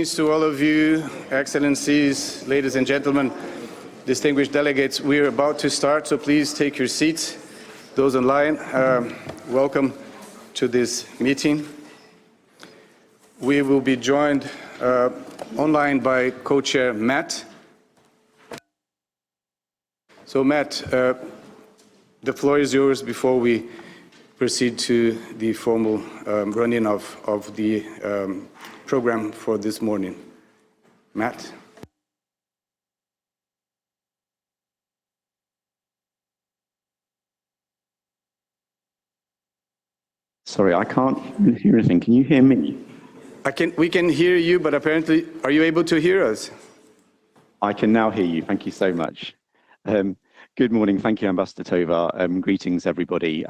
To all of you, Excellencies, ladies and gentlemen, distinguished delegates, we are about to start, so please take your seats. Those online, welcome to this meeting. We will be joined online by co-chair Matt. So Matt, the floor is yours before we proceed to the formal running of the program for this morning. Matt? Sorry, I can't hear anything. Can you hear me? We can hear you, but apparently, are you able to hear us? I can now hear you. Thank you so much. Good morning. Thank you, Ambassador Tovar. Greetings, everybody.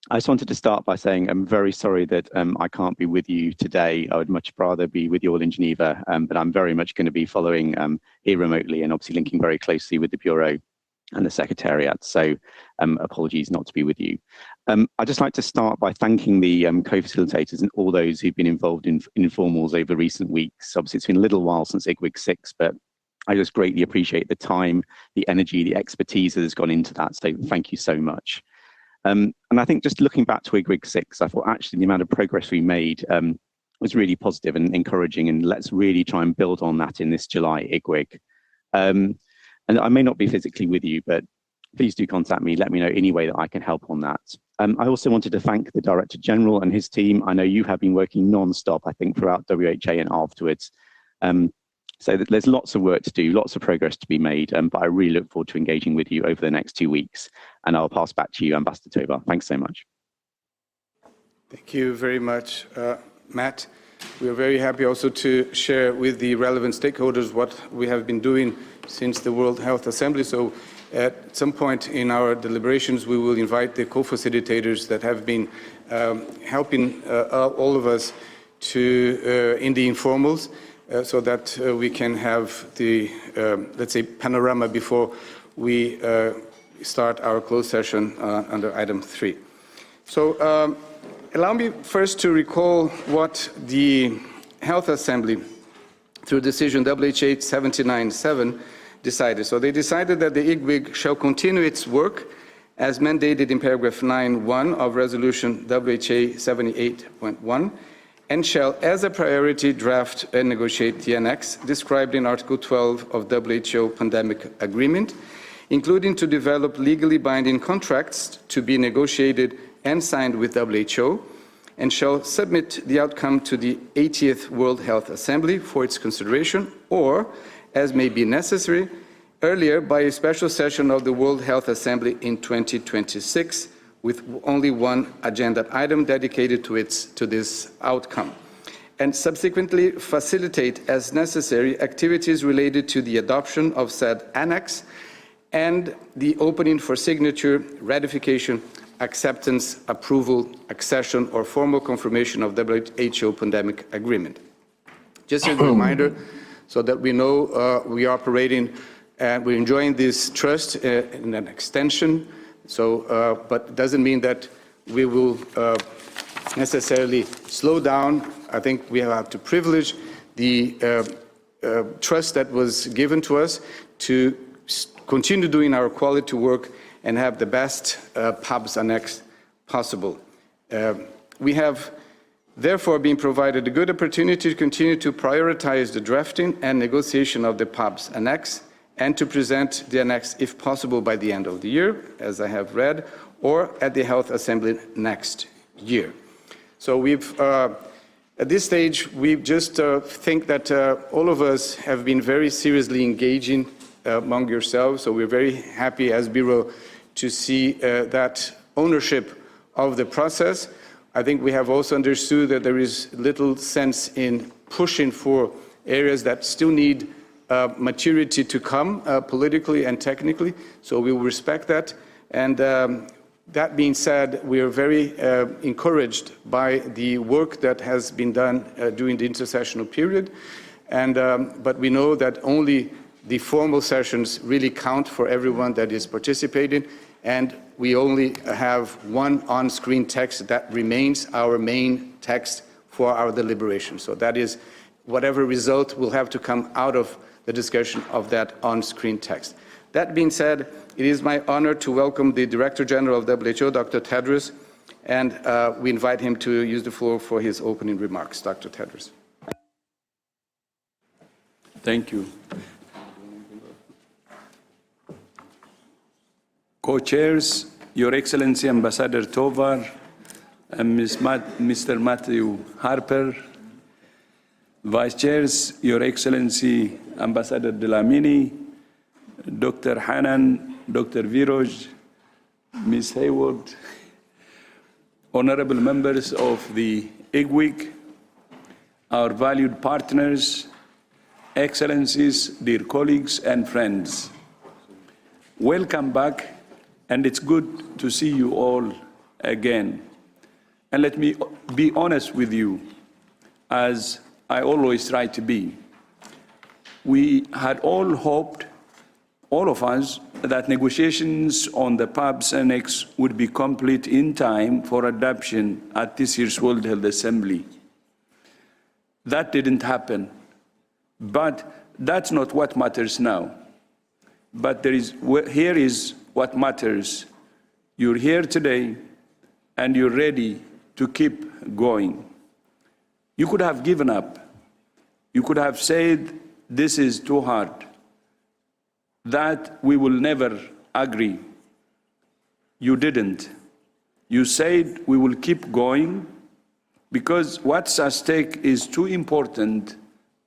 I just wanted to start by saying I'm very sorry that I can't be with you today. I would much rather be with you all in Geneva, but I'm very much going to be following here remotely and obviously linking very closely with the Bureau and the Secretariat. So apologies not to be with you. I'd just like to start by thanking the co-facilitators and all those who've been involved in informals over recent weeks. Obviously, it's been a little while since IGWG 6, but I just greatly appreciate the time, the energy, the expertise that has gone into that. So thank you so much. And I think just looking back to IGWG 6, I thought actually the amount of progress we made was really positive and encouraging, and let's really try and build on that in this July IGWG. And I may not be physically with you, but please do contact me. Let me know any way that I can help on that. I also wanted to thank the Director General and his team. I know you have been working non-stop, I think, throughout WHA and afterwards. So there's lots of work to do, lots of progress to be made, but I really look forward to engaging with you over the next 2 weeks. And I'll pass back to you, Ambassador Tovar. Thanks so much. Thank you very much, Matt. We are very happy also to share with the relevant stakeholders what we have been doing since the World Health Assembly. So at some point in our deliberations, we will invite the co-facilitators that have been helping all of us to in the informals, so that we can have the, let's say, panorama before we start our closed session under item 3. So allow me first to recall what the Health Assembly, through decision WHA 797, decided. So they decided that the IGWG shall continue its work as mandated in paragraph 9.1 of resolution WHA 78.1, and shall, as a priority, draft and negotiate the annex described in Article 12 of WHO Pandemic Agreement, including to develop legally binding contracts to be negotiated and signed with WHO, and shall submit the outcome to the 80th World Health Assembly for its consideration, or, as may be necessary, earlier by a special session of the World Health Assembly in 2026, with only one agenda item dedicated to this outcome, and subsequently facilitate as necessary activities related to the adoption of said annex and the opening for signature, ratification, acceptance, approval, accession, or formal confirmation of WHO Pandemic Agreement. Just as a reminder, so that we know we are operating and we're enjoying this trust in an extension. So, but it doesn't mean that we will necessarily slow down. I think we have to privilege the trust that was given to us to continue doing our quality work and have the best PABS annex possible. We have therefore been provided a good opportunity to continue to prioritize the drafting and negotiation of the PABS annex, and to present the annex, if possible, by the end of the year, as I have read, or at the Health Assembly next year. So we've, at this stage, we just think that all of us have been very seriously engaging among yourselves, so we're very happy as Bureau to see that ownership of the process. I think we have also understood that there is little sense in pushing for areas that still need maturity to come politically and technically, so we will respect that. And that being said, we are very encouraged by the work that has been done during the intersessional period, and but we know that only the formal sessions really count for everyone that is participating, and we only have one on-screen text that remains our main text for our deliberation. So that is whatever result will have to come out of the discussion of that on-screen text. That being said, it is my honor to welcome the Director General of WHO, Dr. Tedros, and we invite him to use the floor for his opening remarks. Dr. Tedros. Thank you. Co-chairs, Your Excellency Ambassador Tovar, and Mr. Matthew Harper, Vice Chairs, Your Excellency Ambassador Dlamini, Dr. Hanan, Dr. Viroj, Ms. Hayward, honorable members of the IGWG, our valued partners, Excellencies, dear colleagues and friends. Welcome back, and it's good to see you all again. And let me be honest with you, as I always try to be. We had all hoped, all of us, that negotiations on the PABS Annex would be complete in time for adoption at this year's World Health Assembly. That didn't happen, but that's not what matters now. But here is what matters. You're here today, and you're ready to keep going. You could have given up. You could have said, this is too hard, that we will never agree. You didn't. You said, we will keep going because what's at stake is too important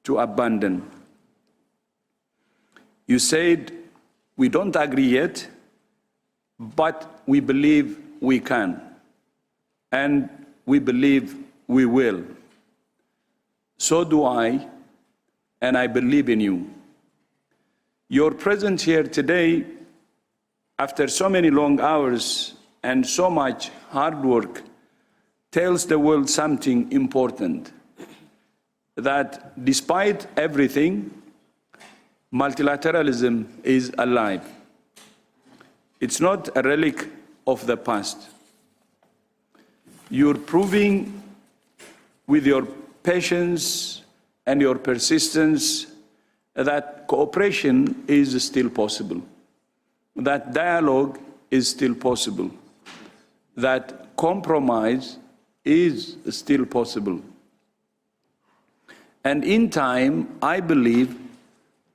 to abandon. You said, we don't agree yet, but we believe we can, and we believe we will. So do I, and I believe in you. Your presence here today, after so many long hours and so much hard work, tells the world something important, that despite everything, multilateralism is alive. It's not a relic of the past. You're proving with your patience and your persistence that cooperation is still possible, that dialogue is still possible, that compromise is still possible. And in time, I believe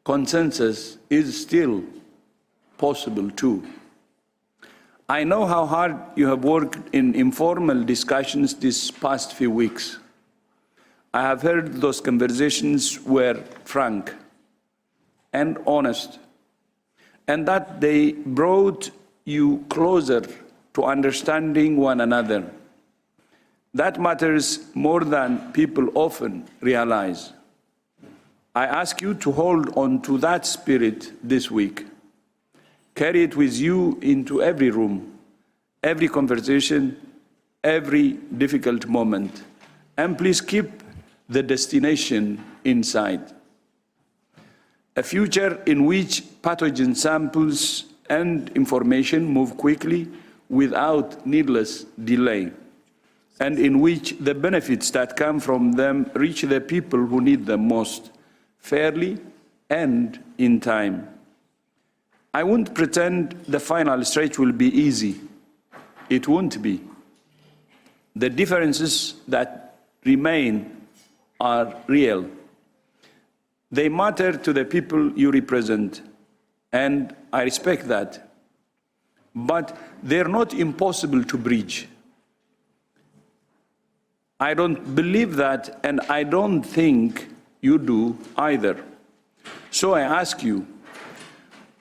consensus is still possible too. I know how hard you have worked in informal discussions these past few weeks. I have heard those conversations were frank and honest, and that they brought you closer to understanding one another. That matters more than people often realize. I ask you to hold on to that spirit this week. Carry it with you into every room, every conversation, every difficult moment, and please keep the destination inside. A future in which pathogen samples and information move quickly without needless delay, and in which the benefits that come from them reach the people who need them most, fairly and in time. I won't pretend the final stretch will be easy. It won't be. The differences that remain are real. They matter to the people you represent, and I respect that. But they're not impossible to bridge. I don't believe that, and I don't think you do either. So I ask you,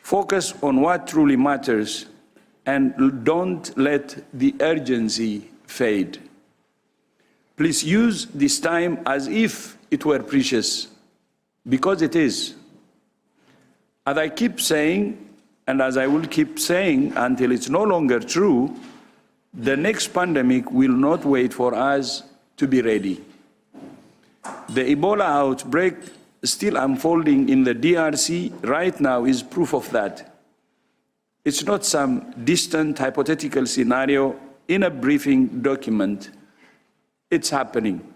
focus on what truly matters and don't let the urgency fade. Please use this time as if it were precious, because it is. As I keep saying, and as I will keep saying until it's no longer true, the next pandemic will not wait for us to be ready. The Ebola outbreak still unfolding in the DRC right now is proof of that. It's not some distant hypothetical scenario in a briefing document. It's happening.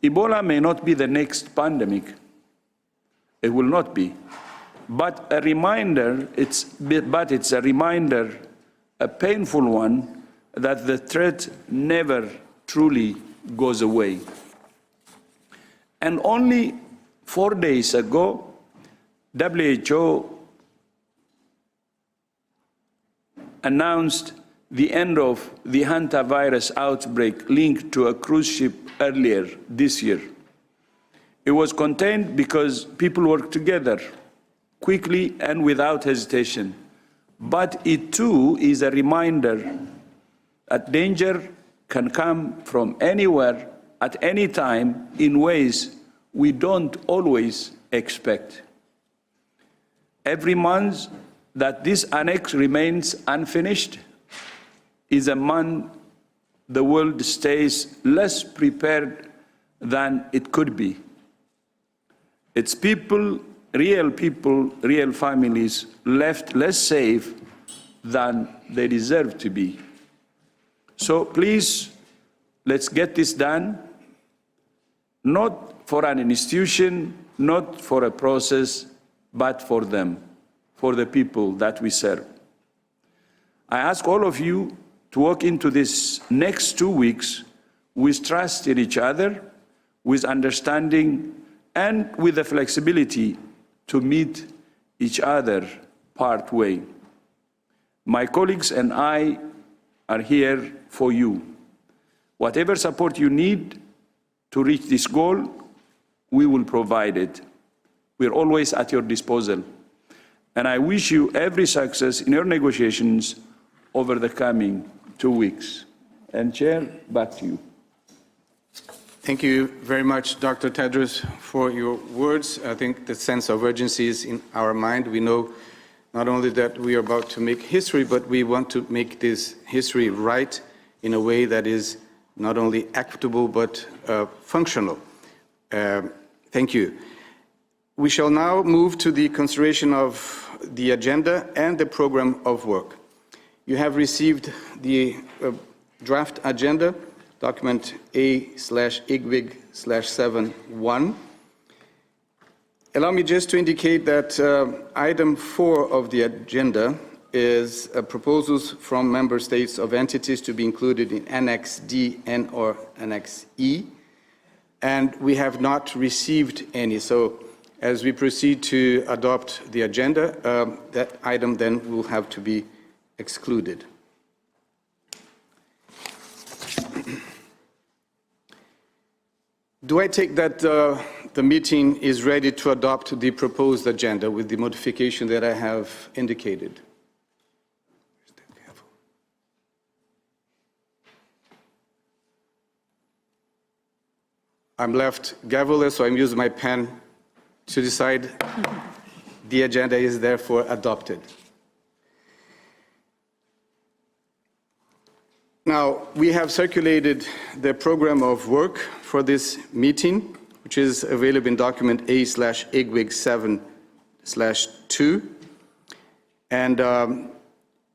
Ebola may not be the next pandemic. It will not be. But a reminder, it's a reminder, a painful one, that the threat never truly goes away. And only 4 days ago, WHO announced the end of the hantavirus outbreak linked to a cruise ship earlier this year. It was contained because people worked together quickly and without hesitation. But it too is a reminder that danger can come from anywhere at any time in ways we don't always expect. Every month that this annex remains unfinished is a month the world stays less prepared than it could be. It's people, real families, left less safe than they deserve to be. So please, let's get this done, not for an institution, not for a process, but for them, for the people that we serve. I ask all of you to walk into this next 2 weeks with trust in each other, with understanding, and with the flexibility to meet each other part way. My colleagues and I are here for you. Whatever support you need to reach this goal, we will provide it. We're always at your disposal. And I wish you every success in your negotiations over the coming 2 weeks. And Chair, back to you. Thank you very much, Dr. Tedros, for your words. I think the sense of urgency is in our mind. We know not only that we are about to make history, but we want to make this history right in a way that is not only equitable, but functional. Thank you. We shall now move to the consideration of the agenda and the program of work. You have received the draft agenda, document A/IGWG/7-1. Allow me just to indicate that item 4 of the agenda is proposals from member states of entities to be included in Annex D and or Annex E, and we have not received any. So as we proceed to adopt the agenda, that item then will have to be excluded. Do I take that the meeting is ready to adopt the proposed agenda with the modification that I have indicated? I'm left gaveless, so I'm using my pen to decide. The agenda is therefore adopted. Now, we have circulated the program of work for this meeting, which is available in document A/IGWG/7/2. And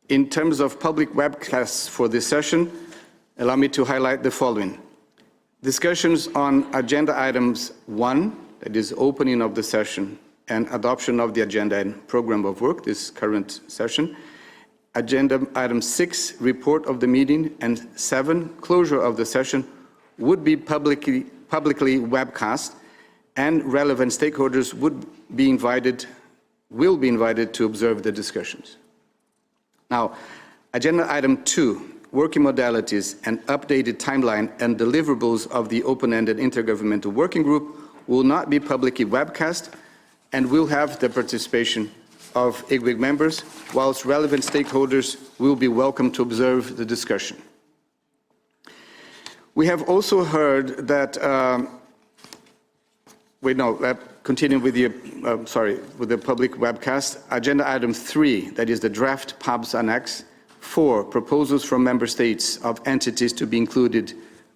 in terms of public webcasts for this session, allow me to highlight the following. Discussions on agenda items 1, that is opening of the session, and adoption of the agenda and program of work, this current session. Agenda item 6, report of the meeting, and 7, closure of the session, would be publicly webcast, and relevant stakeholders will be invited to observe the discussions. Now, agenda item 2, working modalities and updated timeline and deliverables of the open-ended intergovernmental working group will not be publicly webcast and will have the participation of IGWG members, whilst relevant stakeholders will be welcome to observe the discussion. We have also heard that, continuing with the public webcast, agenda item 3, that is the draft PABS Annex, 4, proposals from member states of entities to be included,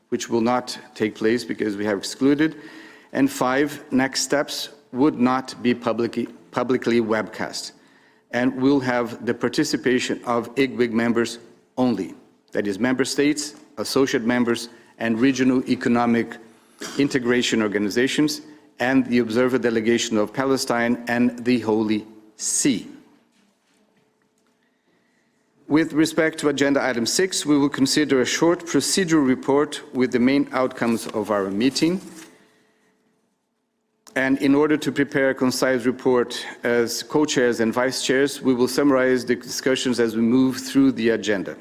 which will not take place because we have excluded, and 5, next steps would not be publicly webcast and will have the participation of IGWG members only, that is member states, associate members, and regional economic integration organizations, and the observer delegation of Palestine and the Holy See. With respect to agenda item 6, we will consider a short procedural report with the main outcomes of our meeting. And in order to prepare a concise report as co-chairs and vice-chairs, we will summarize the discussions as we move through the agenda.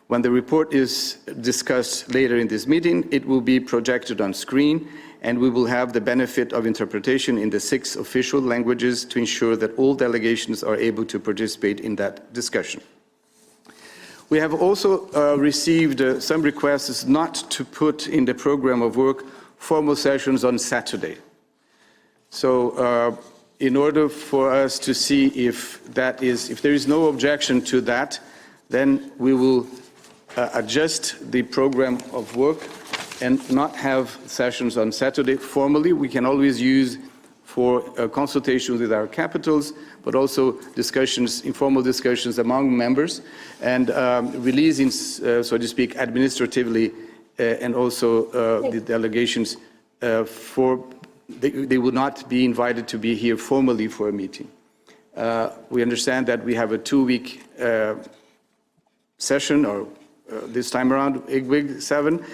When the report is discussed later in this meeting, it will be projected on screen, and we will have the benefit of interpretation in the 6 official languages to ensure that all delegations are able to participate in that discussion. We have also received some requests not to put in the program of work formal sessions on Saturday. So in order for us to see if there is no objection to that, then we will adjust the program of work and not have sessions on Saturday formally. We can always use for consultations with our capitals, but also discussions, informal discussions among members, and releasing, so to speak, administratively, and also the delegations they will not be invited to be here formally for a meeting. We understand that we have a 2-week session, or this time around, IGWG 7,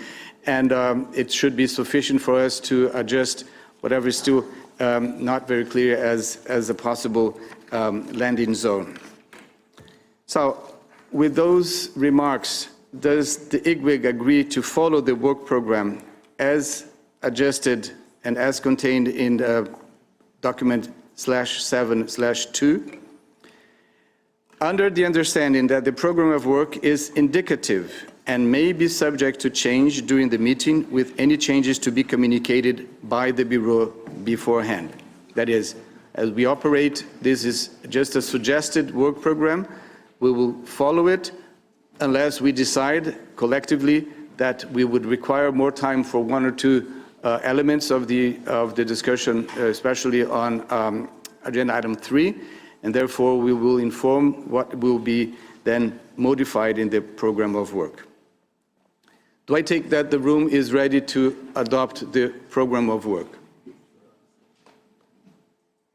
and it should be sufficient for us to adjust whatever is still not very clear as a possible landing zone. So, with those remarks, does the IGWG agree to follow the work program as adjusted and as contained in document /7/2? Under the understanding that the program of work is indicative and may be subject to change during the meeting, with any changes to be communicated by the Bureau beforehand. That is, as we operate, this is just a suggested work program. We will follow it unless we decide collectively that we would require more time for 1 or 2 elements of the discussion, especially on agenda item 3. And therefore, we will inform what will be then modified in the program of work. Do I take that the room is ready to adopt the program of work?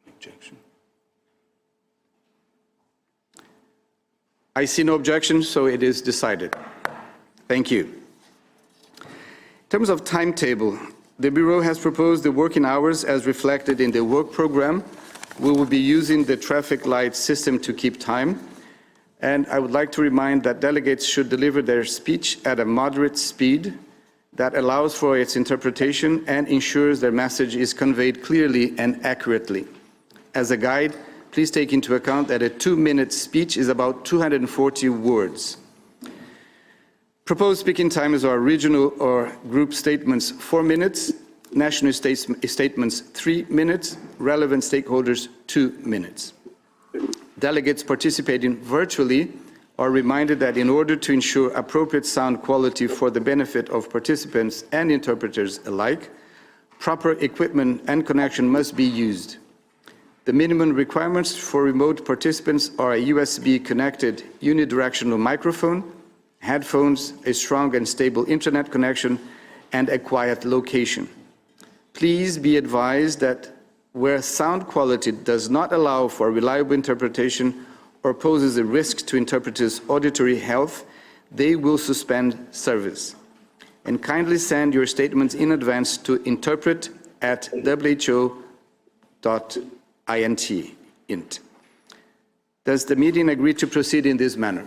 Objection. I see no objection, so it is decided. Thank you. In terms of timetable, the Bureau has proposed the working hours as reflected in the work program. We will be using the traffic light system to keep time, and I would like to remind that delegates should deliver their speech at a moderate speed that allows for its interpretation and ensures their message is conveyed clearly and accurately. As a guide, please take into account that a 2-minute speech is about 240 words. Proposed speaking time is our regional or group statements 4 minutes, national statements 3 minutes, relevant stakeholders 2 minutes. Delegates participating virtually are reminded that in order to ensure appropriate sound quality for the benefit of participants and interpreters alike, proper equipment and connection must be used. The minimum requirements for remote participants are a USB-connected unidirectional microphone, headphones, a strong and stable internet connection, and a quiet location. Please be advised that where sound quality does not allow for reliable interpretation or poses a risk to interpreters' auditory health, they will suspend service. And kindly send your statements in advance to interpret@who.int. Does the meeting agree to proceed in this manner?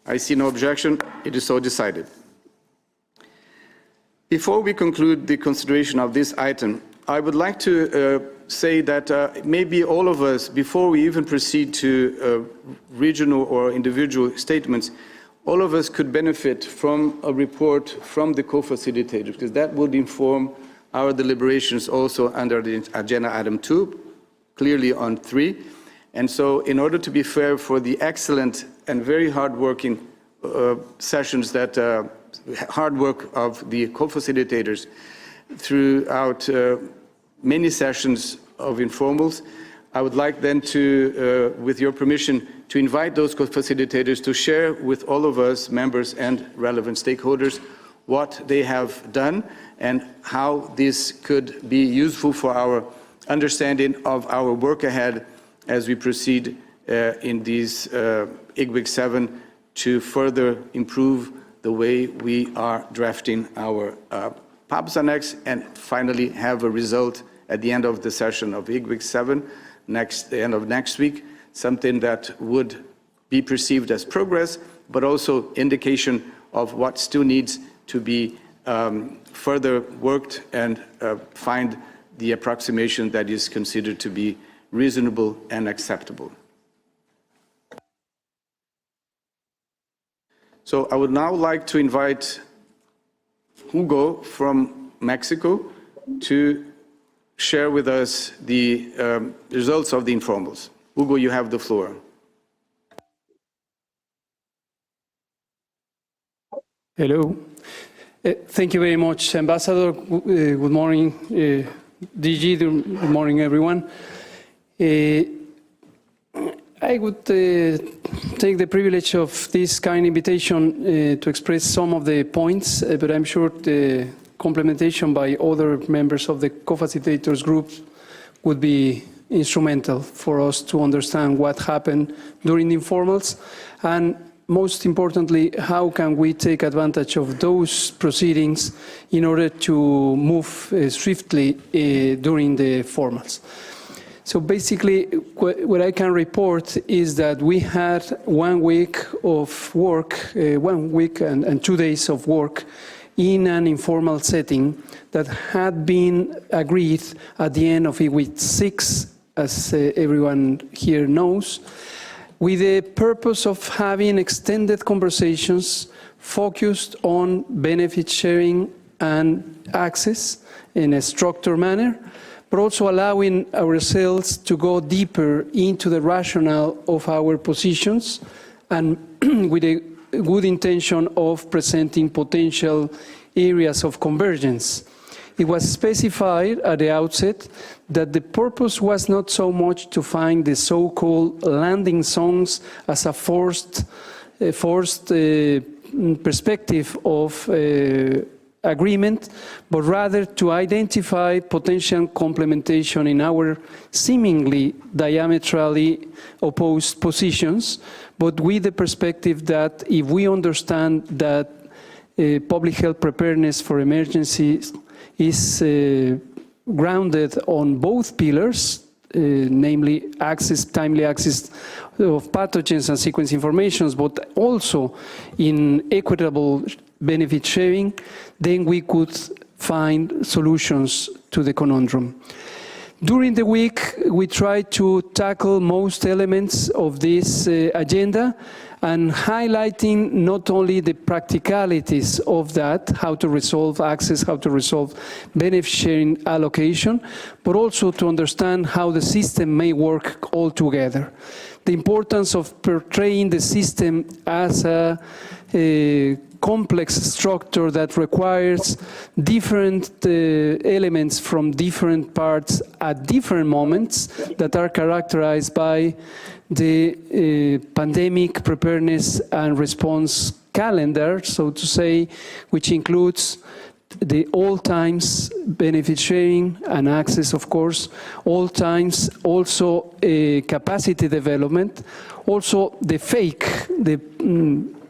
I see no objection. It is so decided. Before we conclude the consideration of this item, I would like to say that maybe all of us, before we even proceed to regional or individual statements, all of us could benefit from a report from the co-facilitators, because that would inform our deliberations also under the agenda item 2, clearly on 3. And so in order to be fair for the excellent and very hard-working sessions that hard work of the co-facilitators throughout many sessions of informals, I would like then to, with your permission, to invite those co-facilitators to share with all of us, members and relevant stakeholders, what they have done and how this could be useful for our understanding of our work ahead as we proceed in these IGWG 7 to further improve the way we are drafting our PABS Annex and finally have a result at the end of the session of IGWG 7, end of next week, something that would be perceived as progress, but also indication of what still needs to be further worked and find the approximation that is considered to be reasonable and acceptable. So I would now like to invite Hugo from Mexico to share with us the results of the informals. Hugo, you have the floor. Hello. Thank you very much, Ambassador. Good morning, DG. Good morning, everyone. I would take the privilege of this kind invitation to express some of the points, but I'm sure the complementation by other members of the co-facilitators group would be instrumental for us to understand what happened during the informals, and most importantly, how can we take advantage of those proceedings in order to move swiftly during the formals. So basically, what I can report is that we had 1 week of work, 1 week and 2 days of work in an informal setting that had been agreed at the end of IGWG 6, as everyone here knows, with the purpose of having extended conversations focused on benefit sharing and access in a structured manner, but also allowing ourselves to go deeper into the rationale of our positions and with a good intention of presenting potential areas of convergence. It was specified at the outset that the purpose was not so much to find the so-called landing zones as a forced perspective of agreement, but rather to identify potential complementation in our seemingly diametrically opposed positions, but with the perspective that if we understand that public health preparedness for emergencies is grounded on both pillars, namely timely access of pathogens and sequence informations, but also in equitable benefit sharing, then we could find solutions to the conundrum. During the week, we tried to tackle most elements of this agenda and highlighting not only the practicalities of that, how to resolve access, how to resolve benefit sharing allocation, but also to understand how the system may work all together. The importance of portraying the system as a complex structure that requires different elements from different parts at different moments that are characterized by the pandemic preparedness and response calendar, so to say, which includes the all times benefit sharing and access, of course, all times also capacity development, also the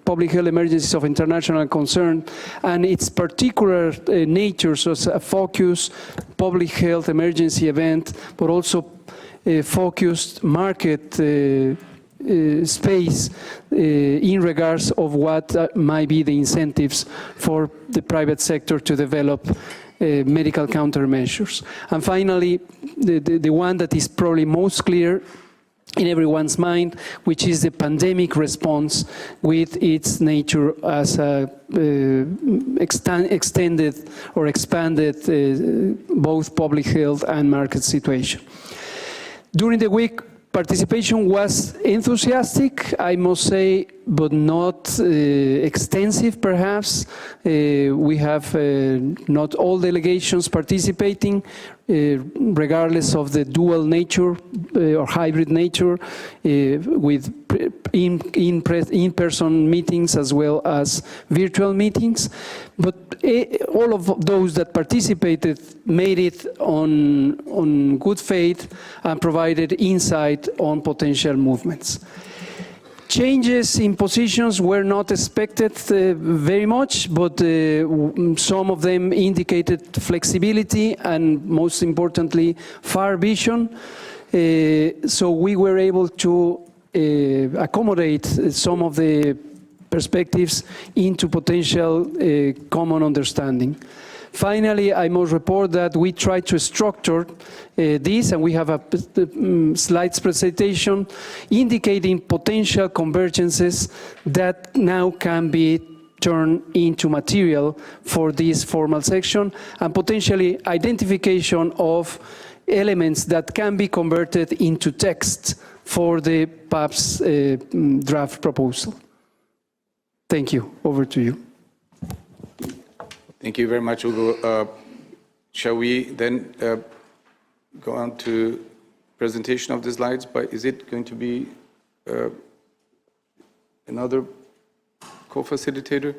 public health emergencies of international concern and its particular nature, so as a focused public health emergency event, but also a focused market space in regards of what might be the incentives for the private sector to develop medical countermeasures. And finally, the one that is probably most clear in everyone's mind, which is the pandemic response with its nature as a extended or expanded both public health and market situation. During the week, participation was enthusiastic, I must say, but not extensive, perhaps. We have not all delegations participating, regardless of the dual nature or hybrid nature, with in-person meetings as well as virtual meetings. But all of those that participated made it on good faith and provided insight on potential movements. Changes in positions were not expected very much, but some of them indicated flexibility and, most importantly, far vision. So we were able to accommodate some of the perspectives into potential common understanding. Finally, I must report that we tried to structure this, and we have a slides presentation indicating potential convergences that now can be turned into material for this formal section, and potentially identification of elements that can be converted into text for the PAP's draft proposal. Thank you. Over to you. Thank you very much, Hugo. Shall we then go on to presentation of the slides? But is it going to be another co-facilitator?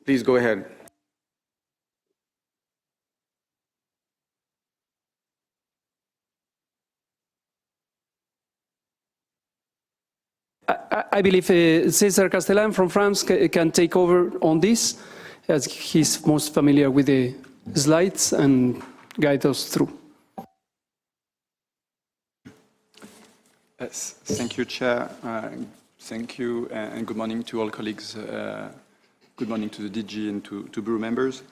Please go ahead. I believe César Castellan from France can take over on this, as he's most familiar with the slides and guide us through. Yes, thank you, Chair. Thank you, and good morning to all colleagues. Good morning to the DG and to Bureau members.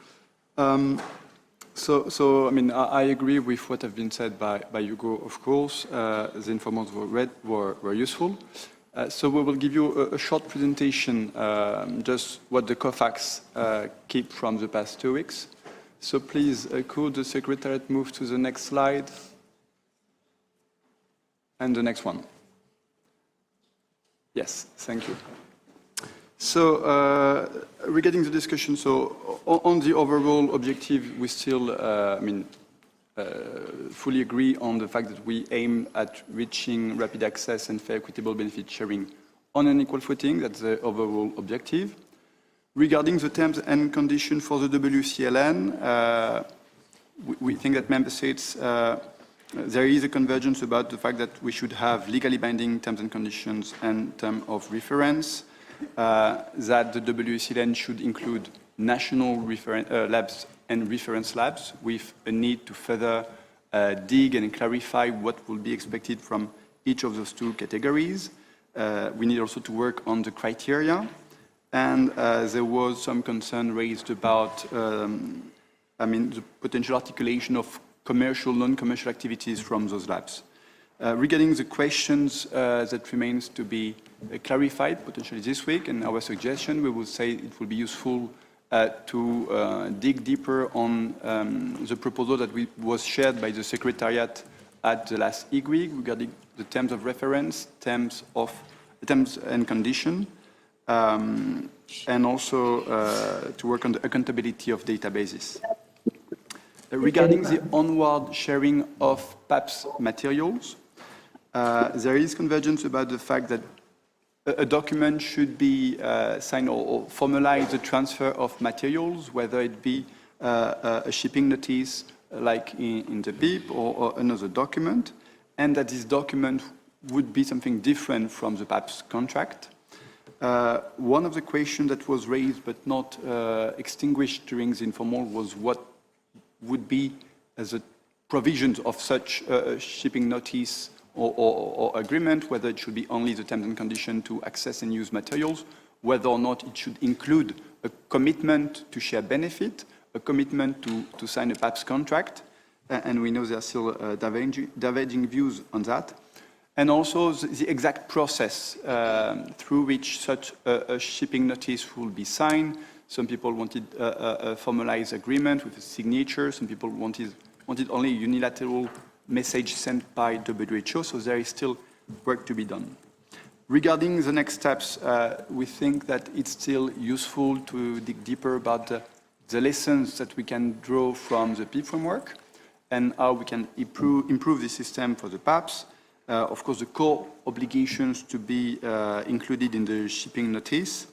So I mean, I agree with what have been said by Hugo, of course. The informations were useful. So we will give you a short presentation, just what the COFAX keep from the past 2 weeks. So please, could the Secretariat move to the next slide? And the next one. Yes, thank you. So regarding the discussion, so on the overall objective, we still, fully agree on the fact that we aim at reaching rapid access and fair equitable benefit sharing on an equal footing. That's the overall objective. Regarding the terms and conditions for the WCLN, we think that member states, there is a convergence about the fact that we should have legally binding terms and conditions and term of reference, that the WCLN should include national labs and reference labs with a need to further dig and clarify what will be expected from each of those 2 categories. We need also to work on the criteria. And there was some concern raised about, the potential articulation of commercial, non-commercial activities from those labs. Regarding the questions that remains to be clarified potentially this week, and our suggestion, we will say it will be useful to dig deeper on the proposal that was shared by the Secretariat at the last IGWG regarding the terms of reference, terms and condition, and also to work on the accountability of databases. Regarding the onward sharing of PAP's materials, there is convergence about the fact that a document should be signed or formalize the transfer of materials, whether it be a shipping notice like in the BIP or another document, and that this document would be something different from the PAP's contract. One of the questions that was raised but not extinguished during the informal was what would be the provisions of such shipping notice or agreement, whether it should be only the terms and conditions to access and use materials, whether or not it should include a commitment to share benefit, a commitment to sign a PAP's contract, and we know there are still diverging views on that. And also the exact process through which such a shipping notice will be signed. Some people wanted a formalized agreement with a signature. Some people wanted only a unilateral message sent by WHO. So there is still work to be done. Regarding the next steps, we think that it's still useful to dig deeper about the lessons that we can draw from the PIP framework and how we can improve the system for the PAPs. of course, the core obligations to be included in the shipping notice.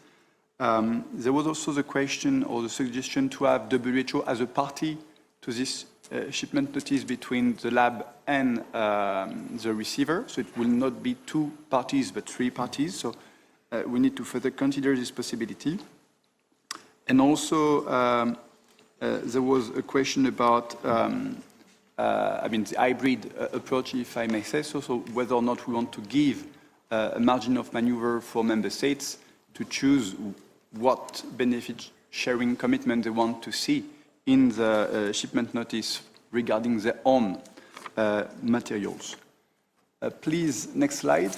There was also the question or the suggestion to have WHO as a party to this shipment notice between the lab and the receiver. So it will not be 2 parties, but 3 parties. So we need to further consider this possibility. And also, there was a question about, the hybrid approach, if I may say so, so whether or not we want to give a margin of maneuver for member states to choose what benefit sharing commitment they want to see in the shipment notice regarding their own materials. Please, next slide.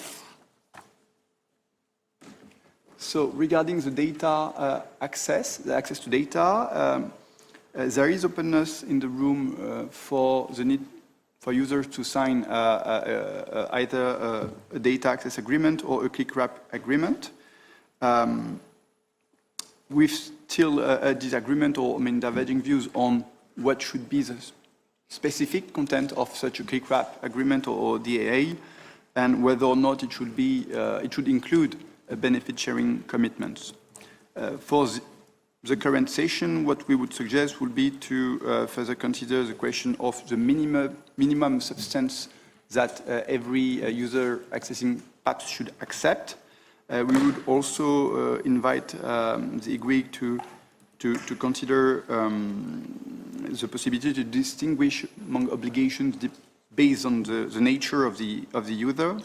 So regarding the data access, the access to data, there is openness in the room for the need for users to sign either a data access agreement or a click wrap agreement. We've still a disagreement or diverging views on what should be the specific content of such a click wrap agreement or DAA, and whether or not it should be it should include benefit sharing commitments. For the current session, what we would suggest would be to further consider the question of the minimum substance that every user accessing PAPs should accept. We would also invite the IGWG to consider the possibility to distinguish among obligations based on the nature of the user.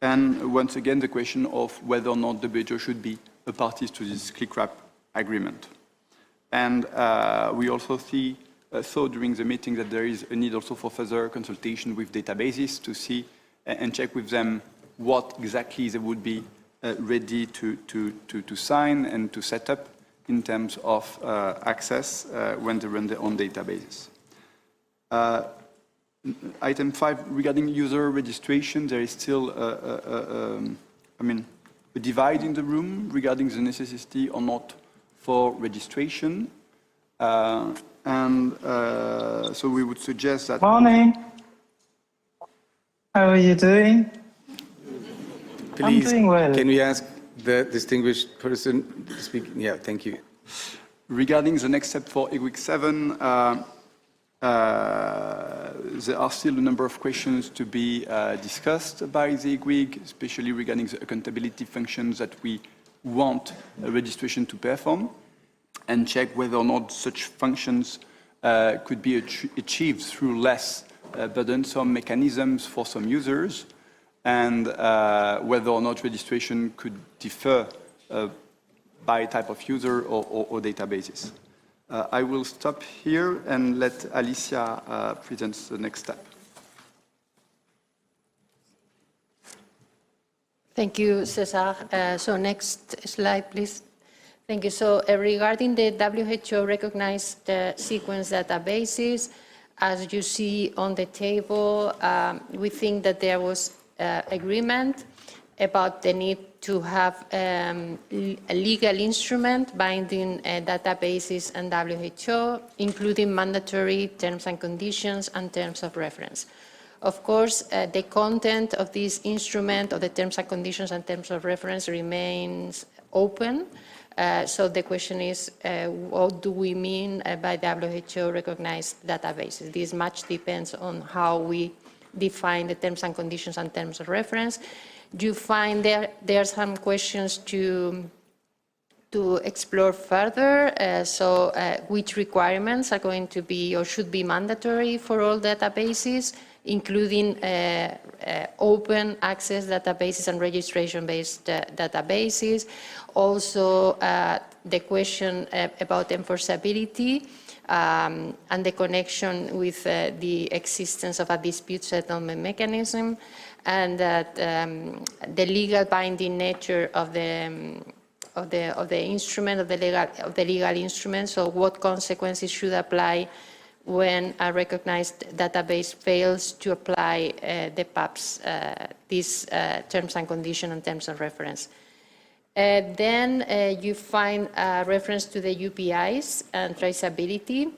And once again, the question of whether or not the WHO should be a party to this click wrap agreement. And we also saw during the meeting that there is a need also for further consultation with databases to see and check with them what exactly they would be ready to sign and to set up in terms of access when they run their own databases. Item 5, regarding user registration, there is still a divide in the room regarding the necessity or not for registration. So we would suggest that... Morning. How are you doing? Please, I'm doing well. Can we ask the distinguished person to speak? Yeah, thank you. Regarding the next step for IGWG 7, there are still a number of questions to be discussed by the IGWG, especially regarding the accountability functions that we want a registration to perform, and check whether or not such functions could be achieved through less burdensome mechanisms for some users, and whether or not registration could differ by type of user or databases. I will stop here and let Alicia present the next step. Thank you, Cesar. So next slide, please. Thank you. So regarding the WHO recognized sequence databases, as you see on the table, we think that there was agreement about the need to have a legal instrument binding databases and WHO, including mandatory terms and conditions and terms of reference. Of course, the content of this instrument, of the terms and conditions and terms of reference, remains open. So the question is, what do we mean by WHO recognized databases? This much depends on how we define the terms and conditions and terms of reference. You find there are some questions to explore further. Which requirements are going to be or should be mandatory for all databases, including open access databases and registration-based databases. Also, the question about enforceability and the connection with the existence of a dispute settlement mechanism, and that the legal binding nature of the instrument, of the legal instrument. So, what consequences should apply when a recognized database fails to apply the PAPs, these terms and conditions and terms of reference. Then you find a reference to the UPIs and traceability.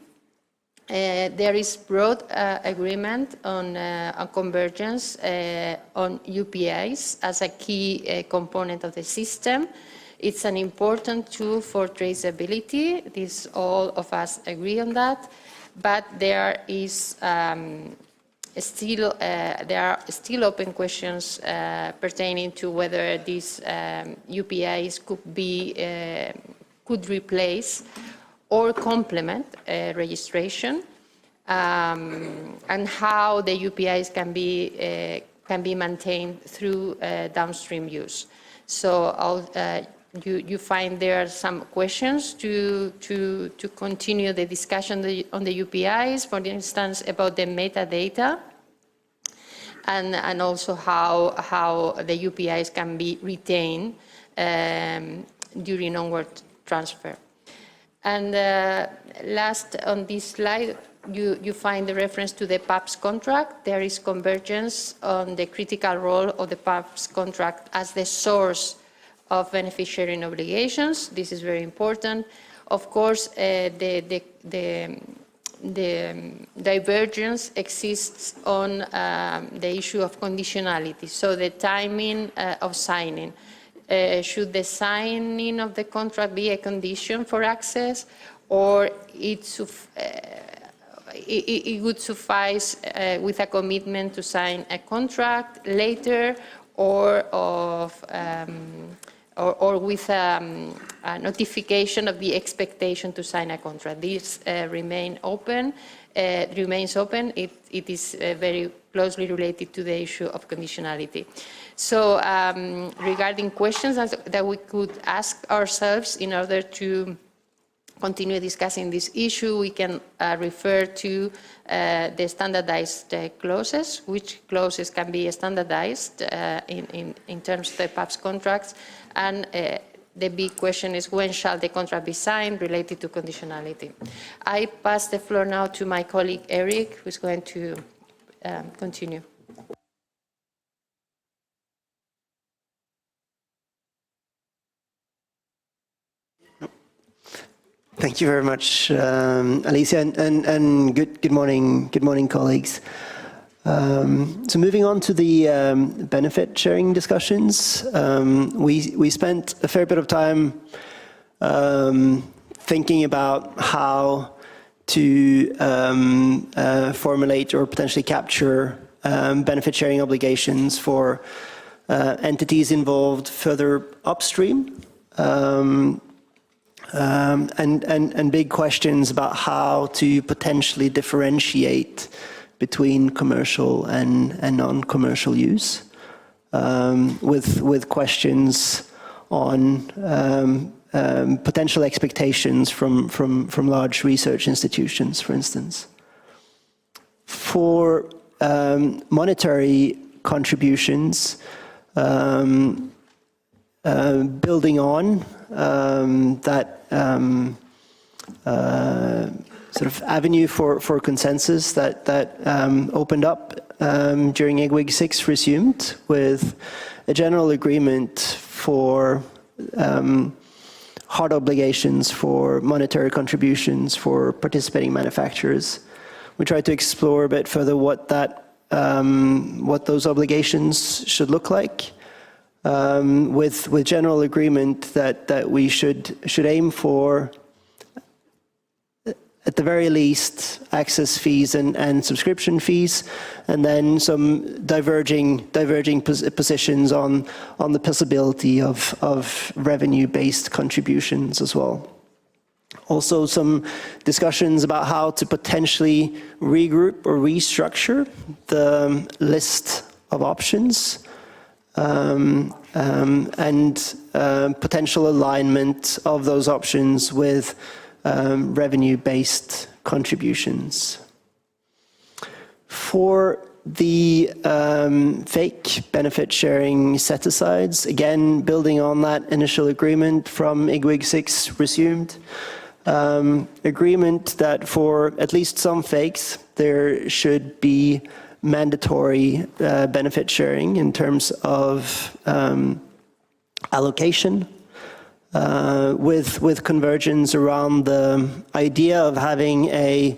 There is broad agreement on convergence on UPIs as a key component of the system. It's an important tool for traceability. All of us agree on that. But there is there are still open questions pertaining to whether these UPIs could replace or complement registration, and how the UPIs can be maintained through downstream use. So you find there are some questions to continue the discussion on the UPIs, for instance, about the metadata, and also how the UPIs can be retained during onward transfer. And last on this slide, you find the reference to the PAPS contract. There is convergence on the critical role of the PAPS contract as the source of benefit sharing obligations. This is very important. Of course, the divergence exists on the issue of conditionality, so the timing of signing. Should the signing of the contract be a condition for access, or it would suffice with a commitment to sign a contract later, or with a notification of the expectation to sign a contract. This remains open. It is very closely related to the issue of conditionality. So regarding questions that we could ask ourselves in order to continue discussing this issue, we can refer to the standardized clauses, which clauses can be standardized in terms of the PAPS contracts, and the big question is, when shall the contract be signed related to conditionality? I pass the floor now to my colleague Eric, who is going to continue. Thank you very much, Alicia, and good morning, colleagues. So moving on to the benefit sharing discussions, we spent a fair bit of time thinking about how to formulate or potentially capture benefit sharing obligations for entities involved further upstream. And big questions about how to potentially differentiate between commercial and non-commercial use, with questions on potential expectations from large research institutions, for instance. For monetary contributions, building on that sort of avenue for consensus that opened up during IGWG 6 resumed, with a general agreement for hard obligations for monetary contributions for participating manufacturers. We tried to explore a bit further what those obligations should look like. With general agreement that we should aim for, at the very least, access fees and subscription fees, and then some diverging positions on the possibility of revenue-based contributions as well. Also, some discussions about how to potentially regroup or restructure the list of options, and potential alignment of those options with revenue-based contributions. For the fake benefit sharing set-asides, again, building on that initial agreement from IGWG 6 resumed, agreement that for at least some fakes, there should be mandatory benefit sharing in terms of allocation, with convergence around the idea of having a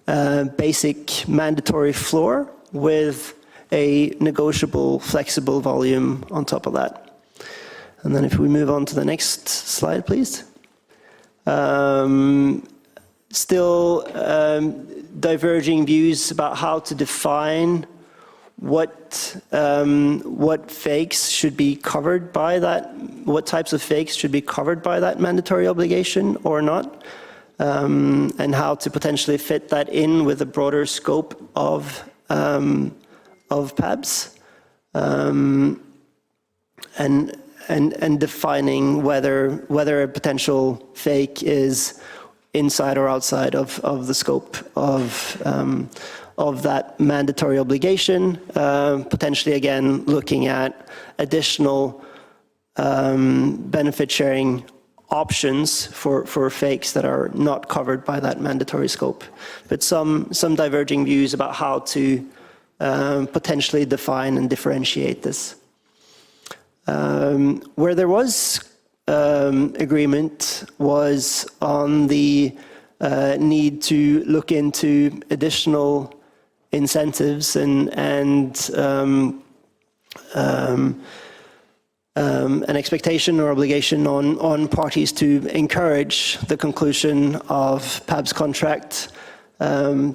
basic mandatory floor with a negotiable, flexible volume on top of that. And then if we move on to the next slide, please. Still diverging views about how to define what fakes should be covered by that, what types of fakes should be covered by that mandatory obligation or not, and how to potentially fit that in with a broader scope of PABs, and defining whether a potential fake is inside or outside of the scope of that mandatory obligation, potentially again looking at additional benefit sharing options for fakes that are not covered by that mandatory scope. But some diverging views about how to potentially define and differentiate this. Where there was agreement was on the need to look into additional incentives and an expectation or obligation on parties to encourage the conclusion of PAB's contract,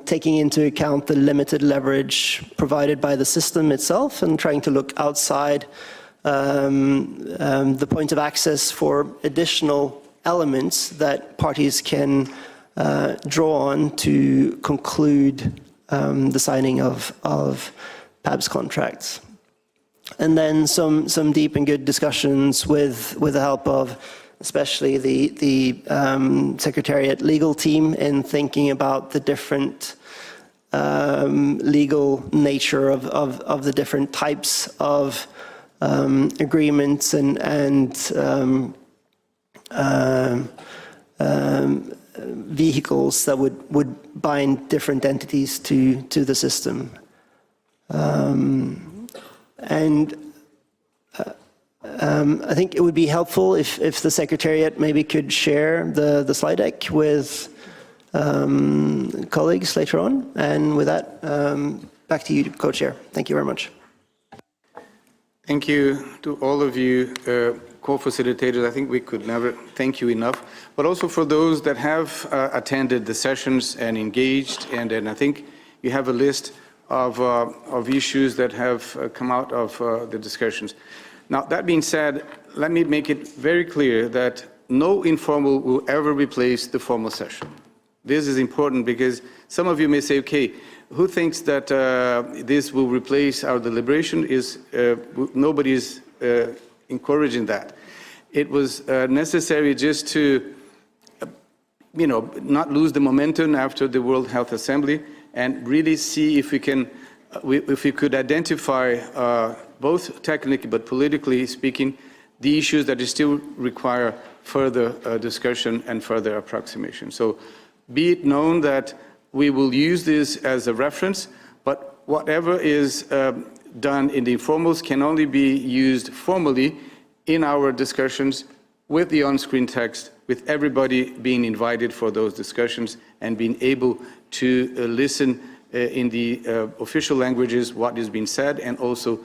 taking into account the limited leverage provided by the system itself and trying to look outside the point of access for additional elements that parties can draw on to conclude the signing of PAB's contracts. And then some deep and good discussions with the help of especially the Secretariat legal team in thinking about the different legal nature of the different types of agreements and vehicles that would bind different entities to the system. I think it would be helpful if the Secretariat maybe could share the slide deck with colleagues later on. And with that, back to you, Co-Chair. Thank you very much. Thank you to all of you co-facilitators. I think we could never thank you enough, but also for those that have attended the sessions and engaged, and I think you have a list of issues that have come out of the discussions. Now, that being said, let me make it very clear that no informal will ever replace the formal session. This is important because some of you may say, okay, who thinks that this will replace our deliberation? Nobody is encouraging that. It was necessary just to, not lose the momentum after the World Health Assembly and really see if we can, if we could identify both technically but politically speaking, the issues that still require further discussion and further approximation. So be it known that we will use this as a reference, but whatever is done in the informals can only be used formally in our discussions with the on-screen text, with everybody being invited for those discussions and being able to listen in the official languages what is being said and also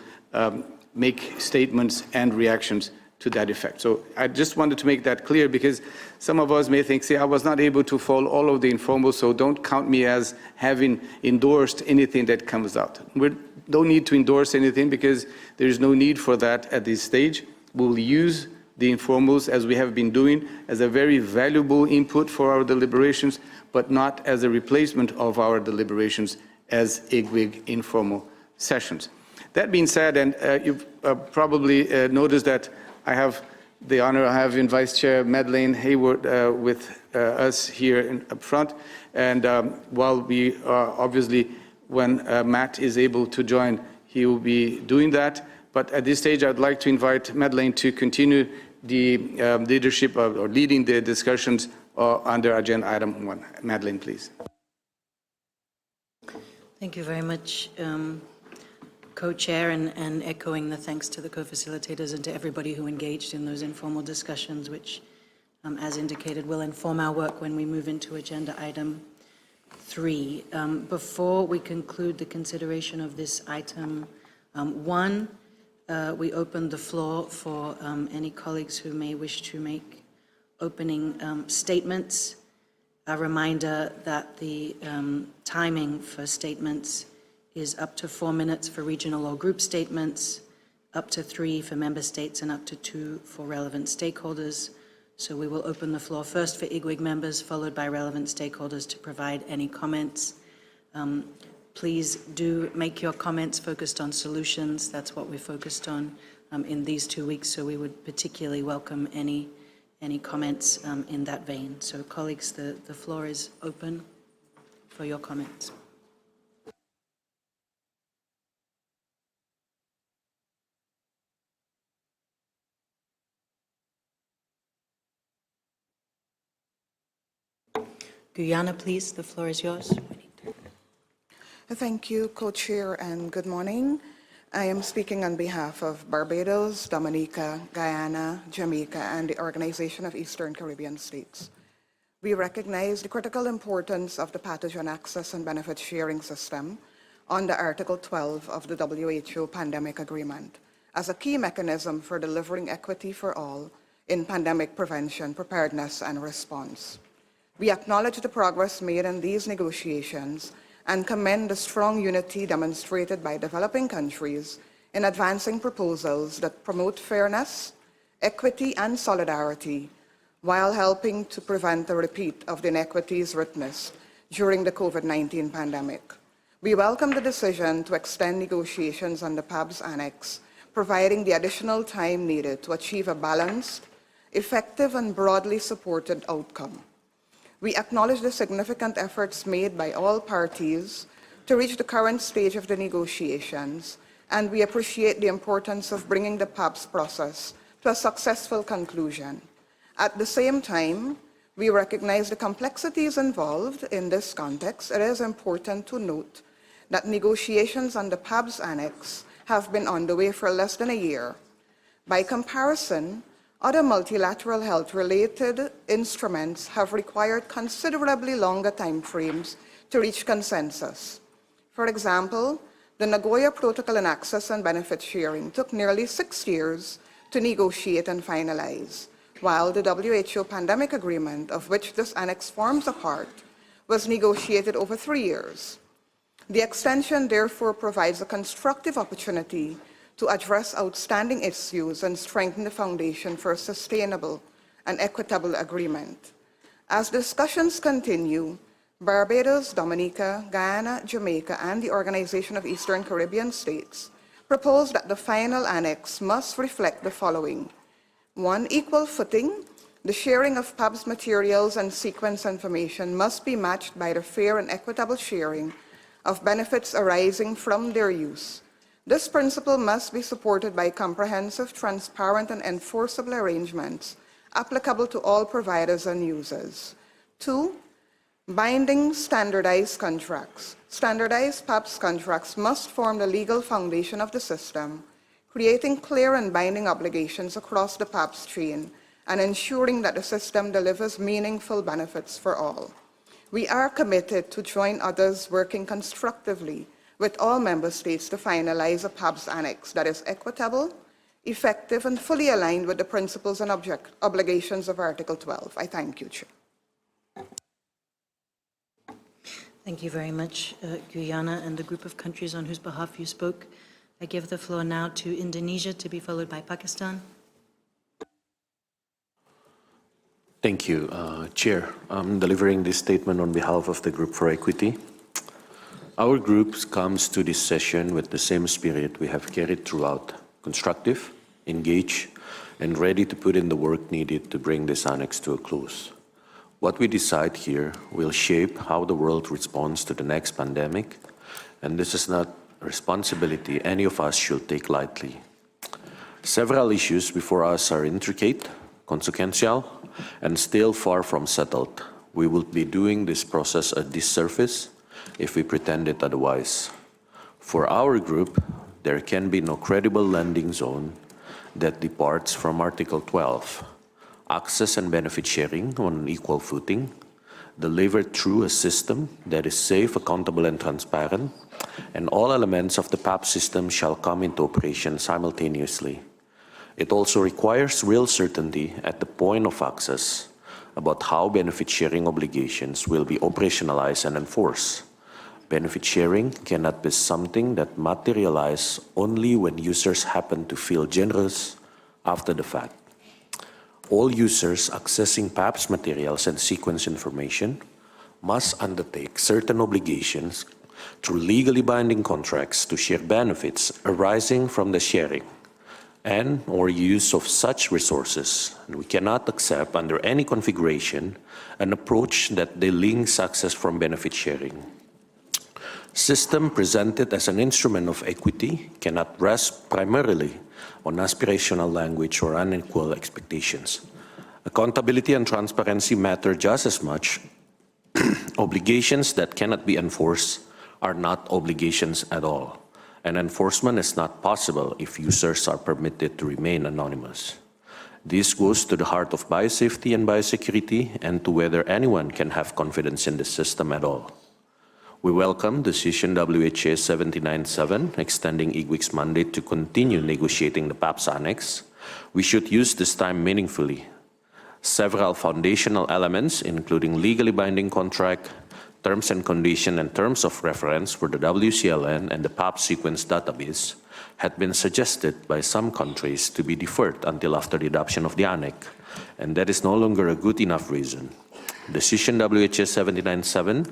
make statements and reactions to that effect. So I just wanted to make that clear because some of us may think, see, I was not able to follow all of the informals, so don't count me as having endorsed anything that comes out. We don't need to endorse anything because there is no need for that at this stage. We'll use the informals as we have been doing as a very valuable input for our deliberations, but not as a replacement of our deliberations as IGWG informal sessions. That being said, and you've probably noticed that I have the honor of having Vice Chair Madeleine Hayward with us here up front. And while we obviously, when Matt is able to join, he will be doing that. But at this stage, I'd like to invite Madeleine to continue the leadership or leading the discussions under agenda item 1. Madeleine, please. Thank you very much, Co-Chair, and echoing the thanks to the co-facilitators and to everybody who engaged in those informal discussions, which, as indicated, will inform our work when we move into agenda item 3. Before we conclude the consideration of this item 1, we open the floor for any colleagues who may wish to make opening statements. A reminder that the timing for statements is up to 4 minutes for regional or group statements, up to 3 for member states, and up to 2 for relevant stakeholders. So we will open the floor first for IGWG members, followed by relevant stakeholders to provide any comments. Please do make your comments focused on solutions. That's what we focused on in these 2 weeks, so we would particularly welcome any comments in that vein. So colleagues, the floor is open for your comments. Guyana, please, the floor is yours. Thank you, Co-Chair, and good morning. I am speaking on behalf of Barbados, Dominica, Guyana, Jamaica, and the Organization of Eastern Caribbean States. We recognize the critical importance of the pathogen access and benefit sharing system under Article 12 of the WHO Pandemic Agreement as a key mechanism for delivering equity for all in pandemic prevention, preparedness, and response. We acknowledge the progress made in these negotiations and commend the strong unity demonstrated by developing countries in advancing proposals that promote fairness, equity, and solidarity while helping to prevent a repeat of the inequities witnessed during the COVID-19 pandemic. We welcome the decision to extend negotiations on the PABS Annex, providing the additional time needed to achieve a balanced, effective, and broadly supported outcome. We acknowledge the significant efforts made by all parties to reach the current stage of the negotiations, and we appreciate the importance of bringing the PABS process to a successful conclusion. At the same time, we recognize the complexities involved in this context. It is important to note that negotiations on the PABS Annex have been underway for less than a year. By comparison, other multilateral health-related instruments have required considerably longer timeframes to reach consensus. For example, the Nagoya Protocol on Access and Benefit Sharing took nearly 6 years to negotiate and finalize, while the WHO Pandemic Agreement, of which this annex forms a part, was negotiated over 3 years. The extension therefore provides a constructive opportunity to address outstanding issues and strengthen the foundation for a sustainable and equitable agreement. As discussions continue, Barbados, Dominica, Guyana, Jamaica, and the Organization of Eastern Caribbean States propose that the final annex must reflect the following: 1, equal footing. The sharing of PABS materials and sequence information must be matched by the fair and equitable sharing of benefits arising from their use. This principle must be supported by comprehensive, transparent, and enforceable arrangements applicable to all providers and users. 2, binding standardized contracts. Standardized PABS contracts must form the legal foundation of the system, creating clear and binding obligations across the PABS chain and ensuring that the system delivers meaningful benefits for all. We are committed to join others working constructively with all member states to finalize a PABS Annex that is equitable, effective, and fully aligned with the principles and obligations of Article 12. I thank you, Chair. Thank you very much, Guyana, and the group of countries on whose behalf you spoke. I give the floor now to Indonesia, to be followed by Pakistan. Thank you, Chair. I'm delivering this statement on behalf of the Group for Equity. Our group comes to this session with the same spirit we have carried throughout: constructive, engaged, and ready to put in the work needed to bring this annex to a close. What we decide here will shape how the world responds to the next pandemic, and this is not a responsibility any of us should take lightly. Several issues before us are intricate, consequential, and still far from settled. We will be doing this process a disservice if we pretended otherwise. For our group, there can be no credible landing zone that departs from Article 12, access and benefit sharing on an equal footing, delivered through a system that is safe, accountable, and transparent, and all elements of the PAP system shall come into operation simultaneously. It also requires real certainty at the point of access about how benefit sharing obligations will be operationalized and enforced. Benefit sharing cannot be something that materializes only when users happen to feel generous after the fact. All users accessing PAP's materials and sequence information must undertake certain obligations through legally binding contracts to share benefits arising from the sharing and or use of such resources. And we cannot accept under any configuration an approach that delinks access from benefit sharing. System presented as an instrument of equity cannot rest primarily on aspirational language or unequal expectations. Accountability and transparency matter just as much. Obligations that cannot be enforced are not obligations at all, and enforcement is not possible if users are permitted to remain anonymous. This goes to the heart of biosafety and biosecurity and to whether anyone can have confidence in the system at all. We welcome Decision WHA 797 extending IGWG's mandate to continue negotiating the PAPS Annex. We should use this time meaningfully. Several foundational elements, including legally binding contract, terms and conditions, and terms of reference for the WCLN and the PAP sequence database, had been suggested by some countries to be deferred until after the adoption of the Annex, and that is no longer a good enough reason. Decision WHA 797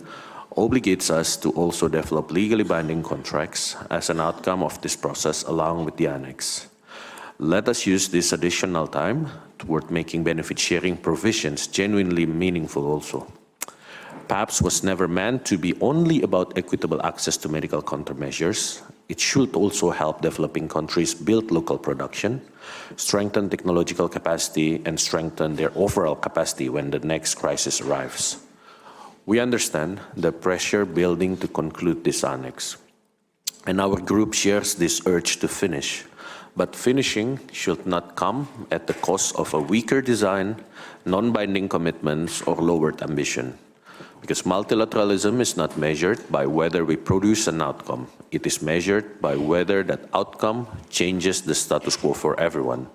obligates us to also develop legally binding contracts as an outcome of this process along with the Annex. Let us use this additional time toward making benefit sharing provisions genuinely meaningful also. PAPS was never meant to be only about equitable access to medical countermeasures. It should also help developing countries build local production, strengthen technological capacity, and strengthen their overall capacity when the next crisis arrives. We understand the pressure building to conclude this Annex, and our group shares this urge to finish. But finishing should not come at the cost of a weaker design, non-binding commitments, or lowered ambition. Because multilateralism is not measured by whether we produce an outcome. It is measured by whether that outcome changes the status quo for everyone,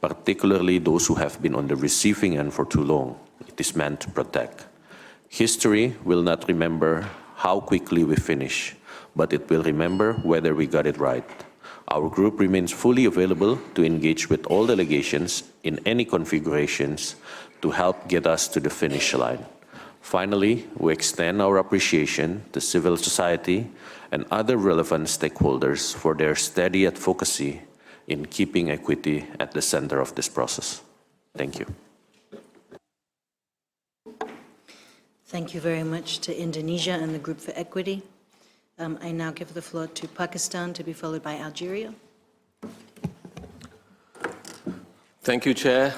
particularly those who have been on the receiving end for too long. It is meant to protect. History will not remember how quickly we finish, but it will remember whether we got it right. Our group remains fully available to engage with all delegations in any configurations to help get us to the finish line. Finally, we extend our appreciation to civil society and other relevant stakeholders for their steady advocacy in keeping equity at the center of this process. Thank you. Thank you very much to Indonesia and the Group for Equity. I now give the floor to Pakistan, to be followed by Algeria. Thank you, Chair.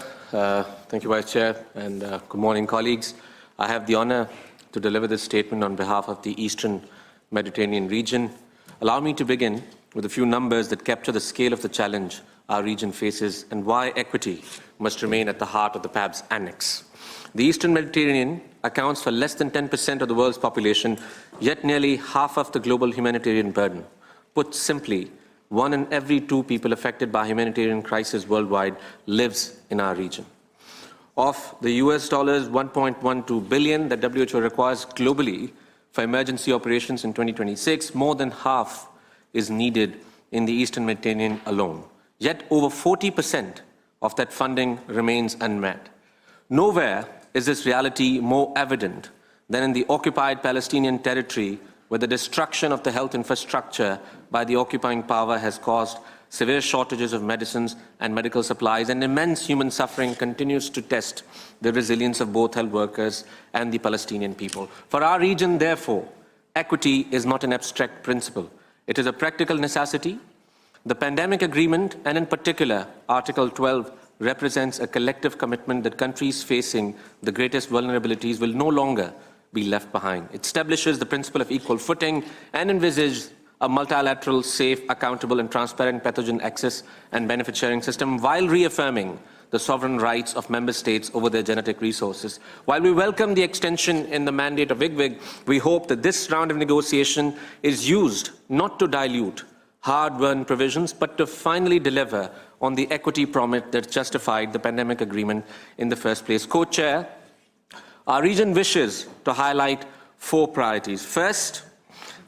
Thank you, Vice Chair, and good morning, colleagues. I have the honor to deliver this statement on behalf of the Eastern Mediterranean region. Allow me to begin with a few numbers that capture the scale of the challenge our region faces and why equity must remain at the heart of the PAB's Annex. The Eastern Mediterranean accounts for less than 10% of the world's population, yet nearly half of the global humanitarian burden. Put simply, 1 in every 2 people affected by humanitarian crisis worldwide lives in our region. Of the US dollars 1.12 billion that WHO requires globally for emergency operations in 2026, more than half is needed in the Eastern Mediterranean alone. Yet over 40% of that funding remains unmet. Nowhere is this reality more evident than in the occupied Palestinian territory, where the destruction of the health infrastructure by the occupying power has caused severe shortages of medicines and medical supplies, and immense human suffering continues to test the resilience of both health workers and the Palestinian people. For our region, therefore, equity is not an abstract principle. It is a practical necessity. The pandemic agreement, and in particular, Article 12, represents a collective commitment that countries facing the greatest vulnerabilities will no longer be left behind. It establishes the principle of equal footing and envisages a multilateral, safe, accountable, and transparent pathogen access and benefit sharing system, while reaffirming the sovereign rights of member states over their genetic resources. While we welcome the extension in the mandate of IGWG, we hope that this round of negotiation is used not to dilute hard-won provisions, but to finally deliver on the equity promise that justified the pandemic agreement in the first place. Co-chair, our region wishes to highlight 4 priorities. First,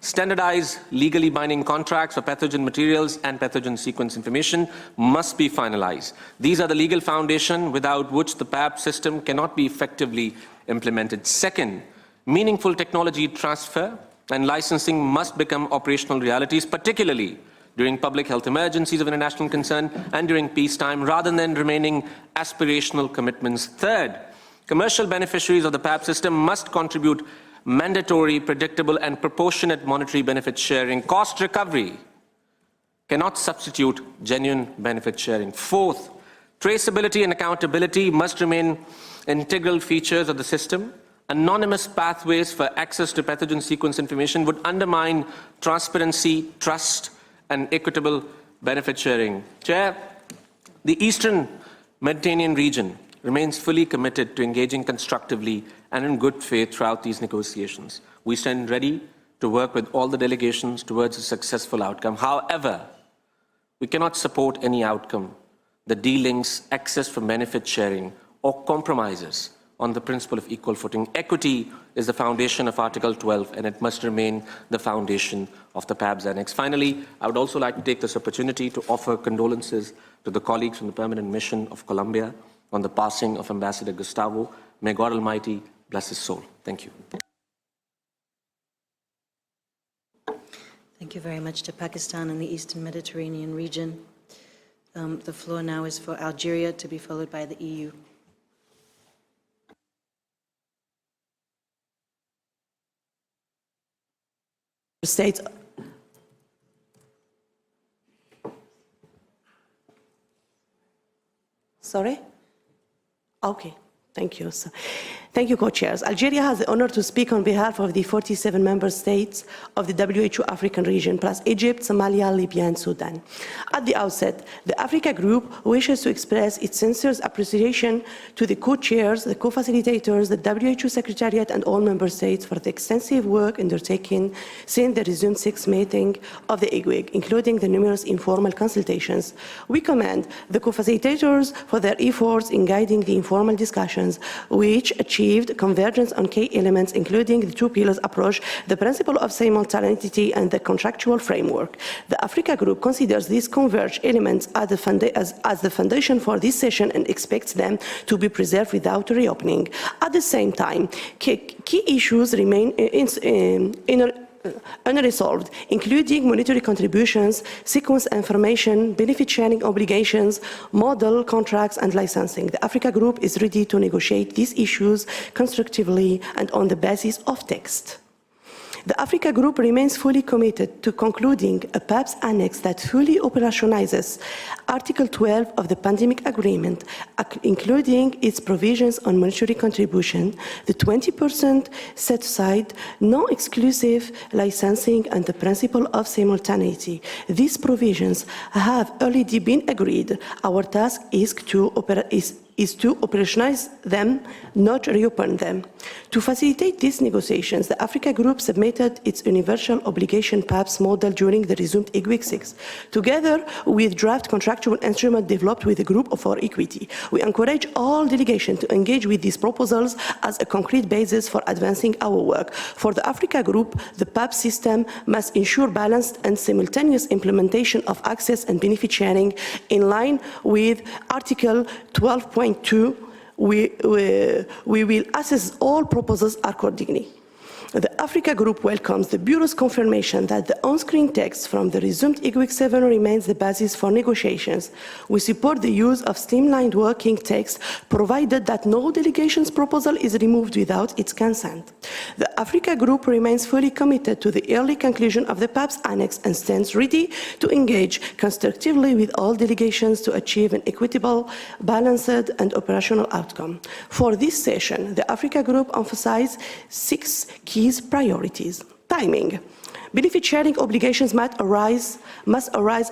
standardized legally binding contracts for pathogen materials and pathogen sequence information must be finalized. These are the legal foundation without which the PAB system cannot be effectively implemented. Second, meaningful technology transfer and licensing must become operational realities, particularly during public health emergencies of international concern and during peacetime, rather than remaining aspirational commitments. Third, commercial beneficiaries of the PAB system must contribute mandatory, predictable, and proportionate monetary benefit sharing. Cost recovery cannot substitute genuine benefit sharing. Fourth, traceability and accountability must remain integral features of the system. Anonymous pathways for access to pathogen sequence information would undermine transparency, trust, and equitable benefit sharing. Chair, the Eastern Mediterranean region remains fully committed to engaging constructively and in good faith throughout these negotiations. We stand ready to work with all the delegations towards a successful outcome. However, we cannot support any outcome that delinks access for benefit sharing or compromises on the principle of equal footing. Equity is the foundation of Article 12, and it must remain the foundation of the PAB's Annex. Finally, I would also like to take this opportunity to offer condolences to the colleagues from the Permanent Mission of Colombia on the passing of Ambassador Gustavo. May God Almighty bless his soul. Thank you. Thank you very much to Pakistan and the Eastern Mediterranean region. The floor now is for Algeria, to be followed by the EU. States. Sorry? Okay, thank you. Thank you, co-chairs. Algeria has the honor to speak on behalf of the 47 member states of the WHO African region, plus Egypt, Somalia, Libya, and Sudan. At the outset, the Africa Group wishes to express its sincere appreciation to the co-chairs, the co-facilitators, the WHO Secretariat, and all member states for the extensive work undertaken since the resumed 6th meeting of the IGWG, including the numerous informal consultations. We commend the co-facilitators for their efforts in guiding the informal discussions, which achieved convergence on key elements, including the 2 pillars approach, the principle of simultaneity, and the contractual framework. The Africa Group considers these converged elements as the foundation for this session and expects them to be preserved without reopening. At the same time, key issues remain unresolved, including monetary contributions, sequence information, benefit sharing obligations, model contracts, and licensing. The Africa Group is ready to negotiate these issues constructively and on the basis of text. The Africa Group remains fully committed to concluding a PAB's Annex that fully operationalizes Article 12 of the Pandemic Agreement, including its provisions on monetary contribution, the 20% set-aside, no-exclusive licensing, and the principle of simultaneity. These provisions have already been agreed. Our task is to operationalize them, not reopen them. To facilitate these negotiations, the Africa Group submitted its universal obligation PABs model during the resumed IGWG 6, together with draft contractual instrument developed with the Group for Equity. We encourage all delegations to engage with these proposals as a concrete basis for advancing our work. For the Africa Group, the PAB system must ensure balanced and simultaneous implementation of access and benefit sharing in line with Article 12.2. We will assess all proposals accordingly. The Africa Group welcomes the Bureau's confirmation that the on-screen text from the resumed IGWG 7 remains the basis for negotiations. We support the use of streamlined working text, provided that no delegation's proposal is removed without its consent. The Africa Group remains fully committed to the early conclusion of the PAB's Annex and stands ready to engage constructively with all delegations to achieve an equitable, balanced, and operational outcome. For this session, the Africa Group emphasized 6 key priorities. Timing. Benefit sharing obligations must arise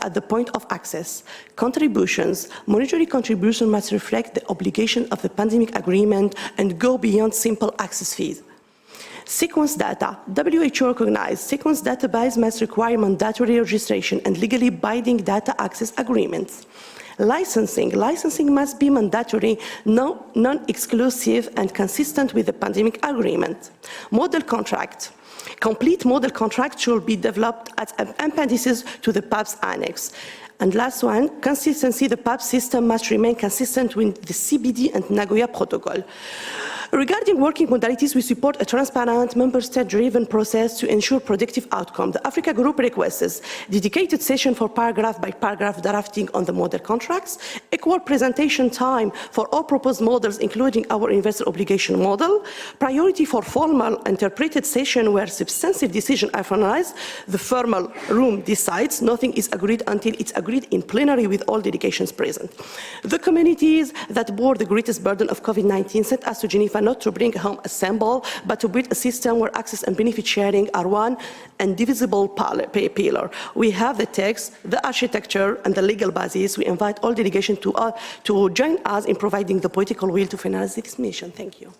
at the point of access. Contributions, monetary contribution must reflect the obligation of the pandemic agreement and go beyond simple access fees. Sequence data. WHO recognized sequence database must require mandatory registration and legally binding data access agreements. Licensing must be mandatory, non-exclusive and consistent with the pandemic agreement. Model contract. Complete model contract should be developed as appendices to the PAB's annex. And last one, consistency. The PAB system must remain consistent with the CBD and Nagoya Protocol. Regarding working modalities, we support a transparent, member-state-driven process to ensure productive outcome. The Africa Group requests dedicated session for paragraph-by-paragraph drafting on the model contracts, equal presentation time for all proposed models, including our investor obligation model, priority for formal interpreted session where substantive decisions are finalized. The formal room decides, nothing is agreed until it's agreed in plenary with all delegations present. The communities that bore the greatest burden of COVID-19 sent us to Geneva not to bring home a symbol, but to build a system where access and benefit sharing are one indivisible pillar. We have the text, the architecture, and the legal basis. We invite all delegations to join us in providing the political will to finalize this mission. Thank you.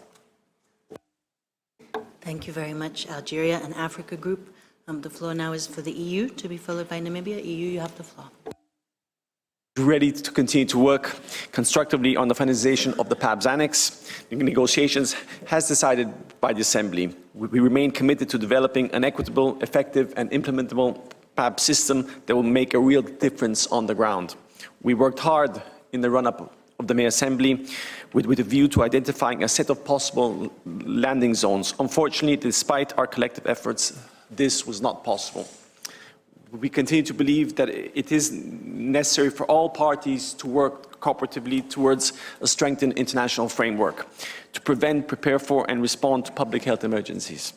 Thank you very much, Algeria and Africa Group. The floor now is for the EU, to be followed by Namibia. EU, you have the floor. Ready to continue to work constructively on the finalization of the PAB's annex. The negotiations has decided by the Assembly. We remain committed to developing an equitable, effective and implementable PAB system that will make a real difference on the ground. We worked hard in the run-up of the May Assembly with a view to identifying a set of possible landing zones. Unfortunately, despite our collective efforts, this was not possible. We continue to believe that it is necessary for all parties to work cooperatively towards a strengthened international framework to prevent, prepare for and respond to public health emergencies.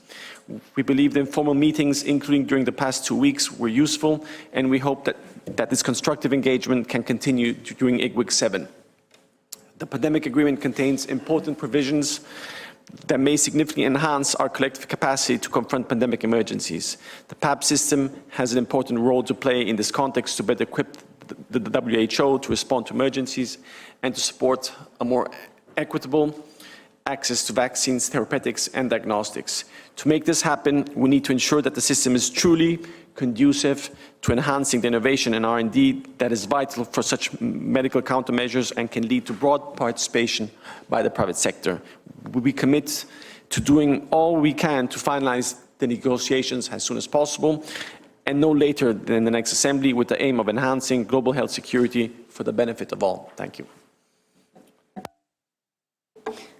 We believe the informal meetings, including during the past 2 weeks, were useful, and we hope that this constructive engagement can continue during IGWG 7. The pandemic agreement contains important provisions that may significantly enhance our collective capacity to confront pandemic emergencies. The PAB system has an important role to play in this context to better equip the WHO to respond to emergencies and to support a more equitable access to vaccines, therapeutics and diagnostics. To make this happen, we need to ensure that the system is truly conducive to enhancing the innovation and R&D that is vital for such medical countermeasures and can lead to broad participation by the private sector. We commit to doing all we can to finalize the negotiations as soon as possible and no later than the next Assembly, with the aim of enhancing global health security for the benefit of all. Thank you.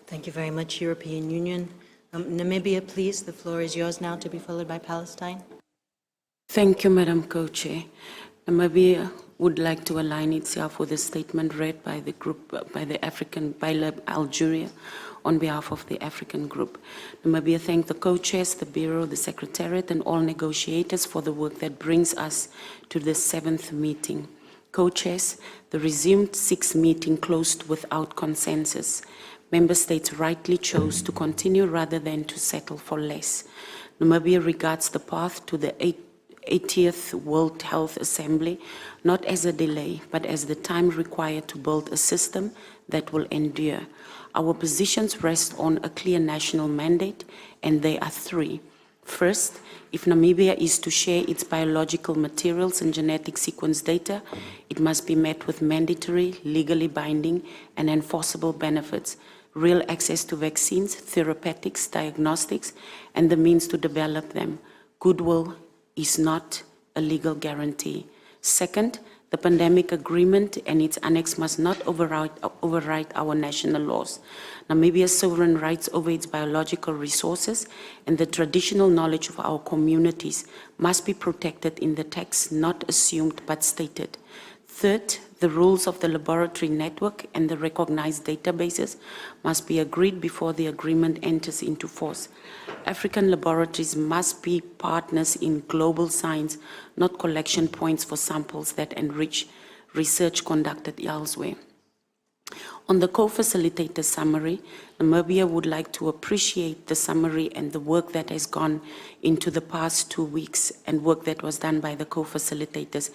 Thank you very much, European Union. Namibia, please, the floor is yours now, to be followed by Palestine. Thank you, Madam Co-Chair. Namibia would like to align itself with the statement read by the group, by Algeria, on behalf of the African Group. Namibia thank the co-chairs, the Bureau, the Secretariat, and all negotiators for the work that brings us to the 7th meeting. Co-chairs, the resumed 6th meeting closed without consensus. Member states rightly chose to continue rather than to settle for less. Namibia regards the path to the 80th World Health Assembly not as a delay, but as the time required to build a system that will endure. Our positions rest on a clear national mandate, and they are 3. First, if Namibia is to share its biological materials and genetic sequence data, it must be met with mandatory, legally binding, and enforceable benefits, real access to vaccines, therapeutics, diagnostics, and the means to develop them. Goodwill is not a legal guarantee. Second, the pandemic agreement and its annex must not override our national laws. Namibia's sovereign rights over its biological resources and the traditional knowledge of our communities must be protected in the text, not assumed but stated. Third, the rules of the laboratory network and the recognized databases must be agreed before the agreement enters into force. African laboratories must be partners in global science, not collection points for samples that enrich research conducted elsewhere. On the co-facilitator summary, Namibia would like to appreciate the summary and the work that has gone into the past 2 weeks and work that was done by the co-facilitators.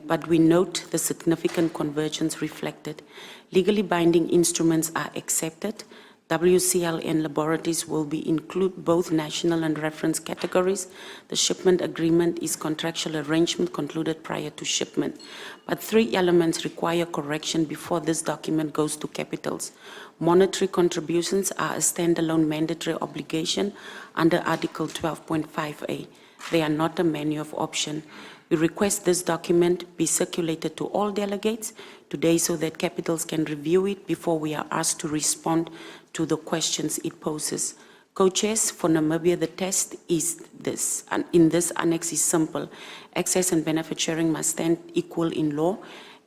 But we note the significant convergence reflected. Legally binding instruments are accepted. WCLN laboratories will include both national and reference categories. The shipment agreement is contractual arrangement concluded prior to shipment. But 3 elements require correction before this document goes to capitals. Monetary contributions are a standalone mandatory obligation under Article 12.5a. They are not a menu of option. We request this document be circulated to all delegates today so that capitals can review it before we are asked to respond to the questions it poses. Co-chairs, for Namibia, the test is this, and in this annex is simple. Access and benefit sharing must stand equal in law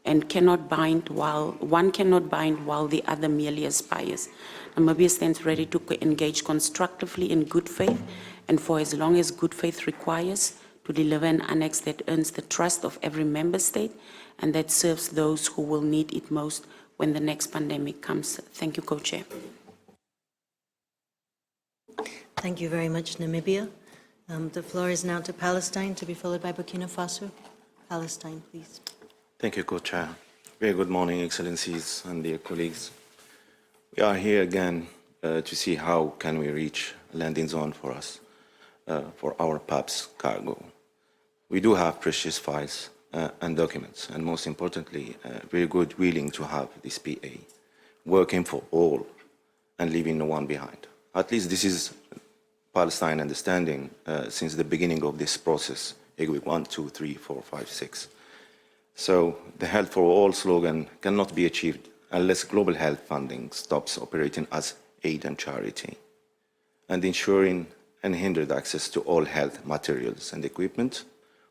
and one cannot bind while the other merely aspires. Namibia stands ready to engage constructively in good faith, and for as long as good faith requires, to deliver an annex that earns the trust of every member state and that serves those who will need it most when the next pandemic comes. Thank you, Co-Chair. Thank you very much, Namibia. The floor is now to Palestine, to be followed by Burkina Faso. Palestine, please. Thank you, Co-Chair. Very good morning, Excellencies and dear colleagues. We are here again to see how can we reach a landing zone for us, for our PABs cargo. We do have precious files and documents, and most importantly, very good willing to have this PA working for all and leaving no one behind. At least this is Palestine understanding since the beginning of this process, IGWG 1, 2, 3, 4, 5, 6. So the health for all slogan cannot be achieved unless global health funding stops operating as aid and charity, and ensuring unhindered access to all health materials and equipment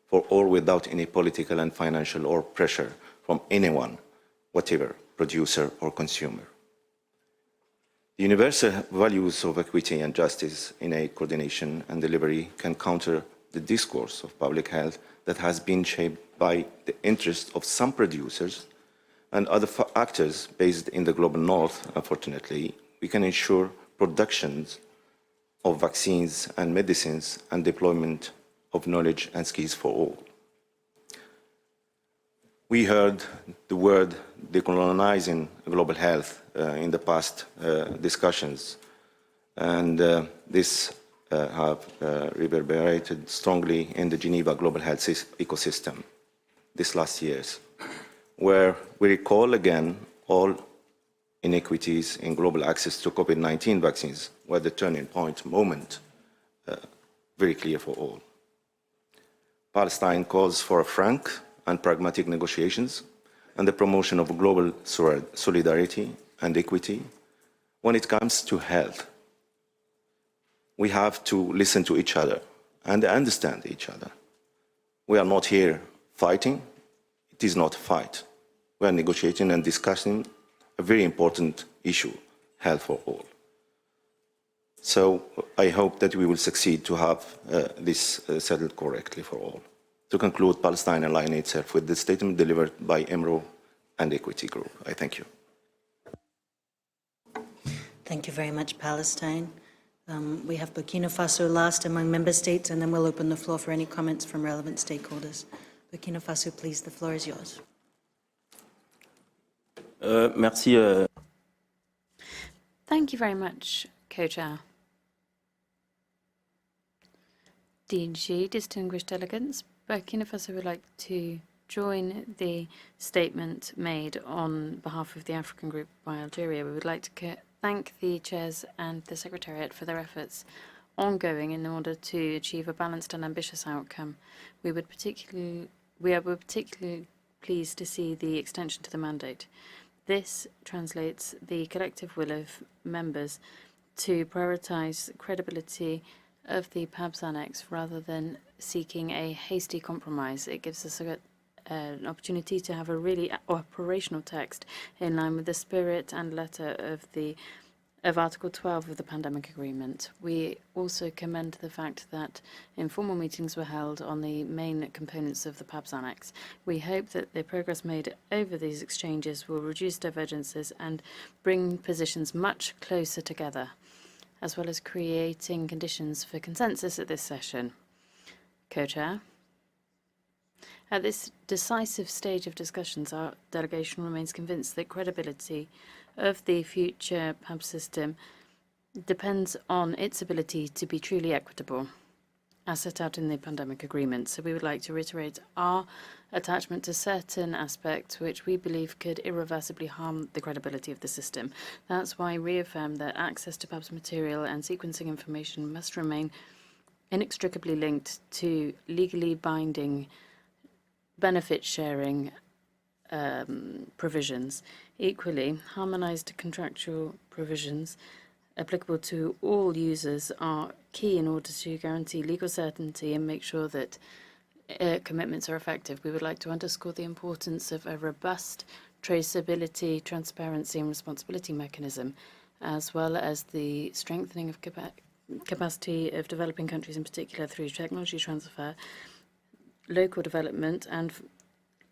for all without any political and financial or pressure from anyone, whatever, producer or consumer. The universal values of equity and justice in aid coordination and delivery can counter the discourse of public health that has been shaped by the interests of some producers and other actors based in the global north. Unfortunately, we can ensure productions of vaccines and medicines and deployment of knowledge and skills for all. We heard the word decolonizing global health in the past discussions, and this have reverberated strongly in the Geneva Global Health ecosystem this last years, where we recall again all inequities in global access to COVID-19 vaccines were the turning point moment, very clear for all. Palestine calls for frank and pragmatic negotiations and the promotion of global solidarity and equity when it comes to health. We have to listen to each other and understand each other. We are not here fighting. It is not a fight. We are negotiating and discussing a very important issue, health for all. So I hope that we will succeed to have this settled correctly for all. To conclude, Palestine aligns itself with the statement delivered by EMRO and Equity Group. I thank you. Thank you very much, Palestine. We have Burkina Faso last among member states, and then we'll open the floor for any comments from relevant stakeholders. Burkina Faso, please, the floor is yours. Merci. Thank you very much, Co-Chair. DG, distinguished delegates, Burkina Faso would like to join the statement made on behalf of the African Group by Algeria. We would like to thank the chairs and the Secretariat for their efforts ongoing in order to achieve a balanced and ambitious outcome. We are particularly pleased to see the extension to the mandate. This translates the collective will of members to prioritise credibility of the PABS Annex rather than seeking a hasty compromise. It gives us an opportunity to have a really operational text in line with the spirit and letter of the of Article 12 of the Pandemic Agreement. We also commend the fact that informal meetings were held on the main components of the PABS Annex. We hope that the progress made over these exchanges will reduce divergences and bring positions much closer together, as well as creating conditions for consensus at this session. Co-Chair. At this decisive stage of discussions, our delegation remains convinced that credibility of the future PAB system depends on its ability to be truly equitable, as set out in the Pandemic Agreement. So we would like to reiterate our attachment to certain aspects which we believe could irreversibly harm the credibility of the system. That's why we reaffirm that access to PABS material and sequencing information must remain inextricably linked to legally binding benefit sharing provisions. Equally, harmonized contractual provisions applicable to all users are key in order to guarantee legal certainty and make sure that commitments are effective. We would like to underscore the importance of a robust traceability, transparency and responsibility mechanism, as well as the strengthening of capacity of developing countries in particular through technology transfer, local development and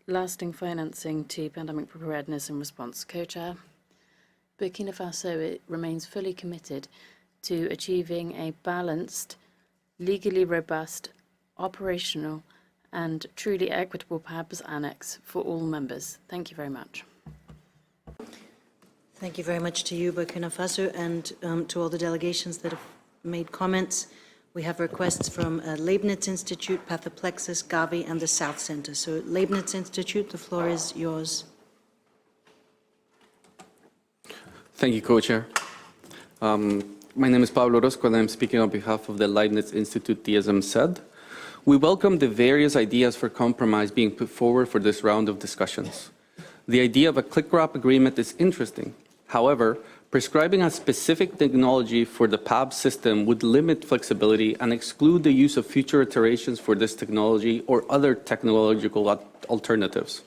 lasting financing to pandemic preparedness and response. Co-Chair, Burkina Faso remains fully committed to achieving a balanced, legally robust, operational and truly equitable PABS Annex for all members. Thank you very much. Thank you very much to you, Burkina Faso, and to all the delegations that have made comments. We have requests from Leibniz Institute, Pathoplexus, Gavi, and the South Center. So Leibniz Institute, the floor is yours. Thank you, Co-Chair. My name is Pablo Orozco, and I'm speaking on behalf of the Leibniz Institute DSM said. We welcome the various ideas for compromise being put forward for this round of discussions. The idea of a click-wrap agreement is interesting. However, prescribing a specific technology for the PAB system would limit flexibility and exclude the use of future iterations for this technology or other technological alternatives.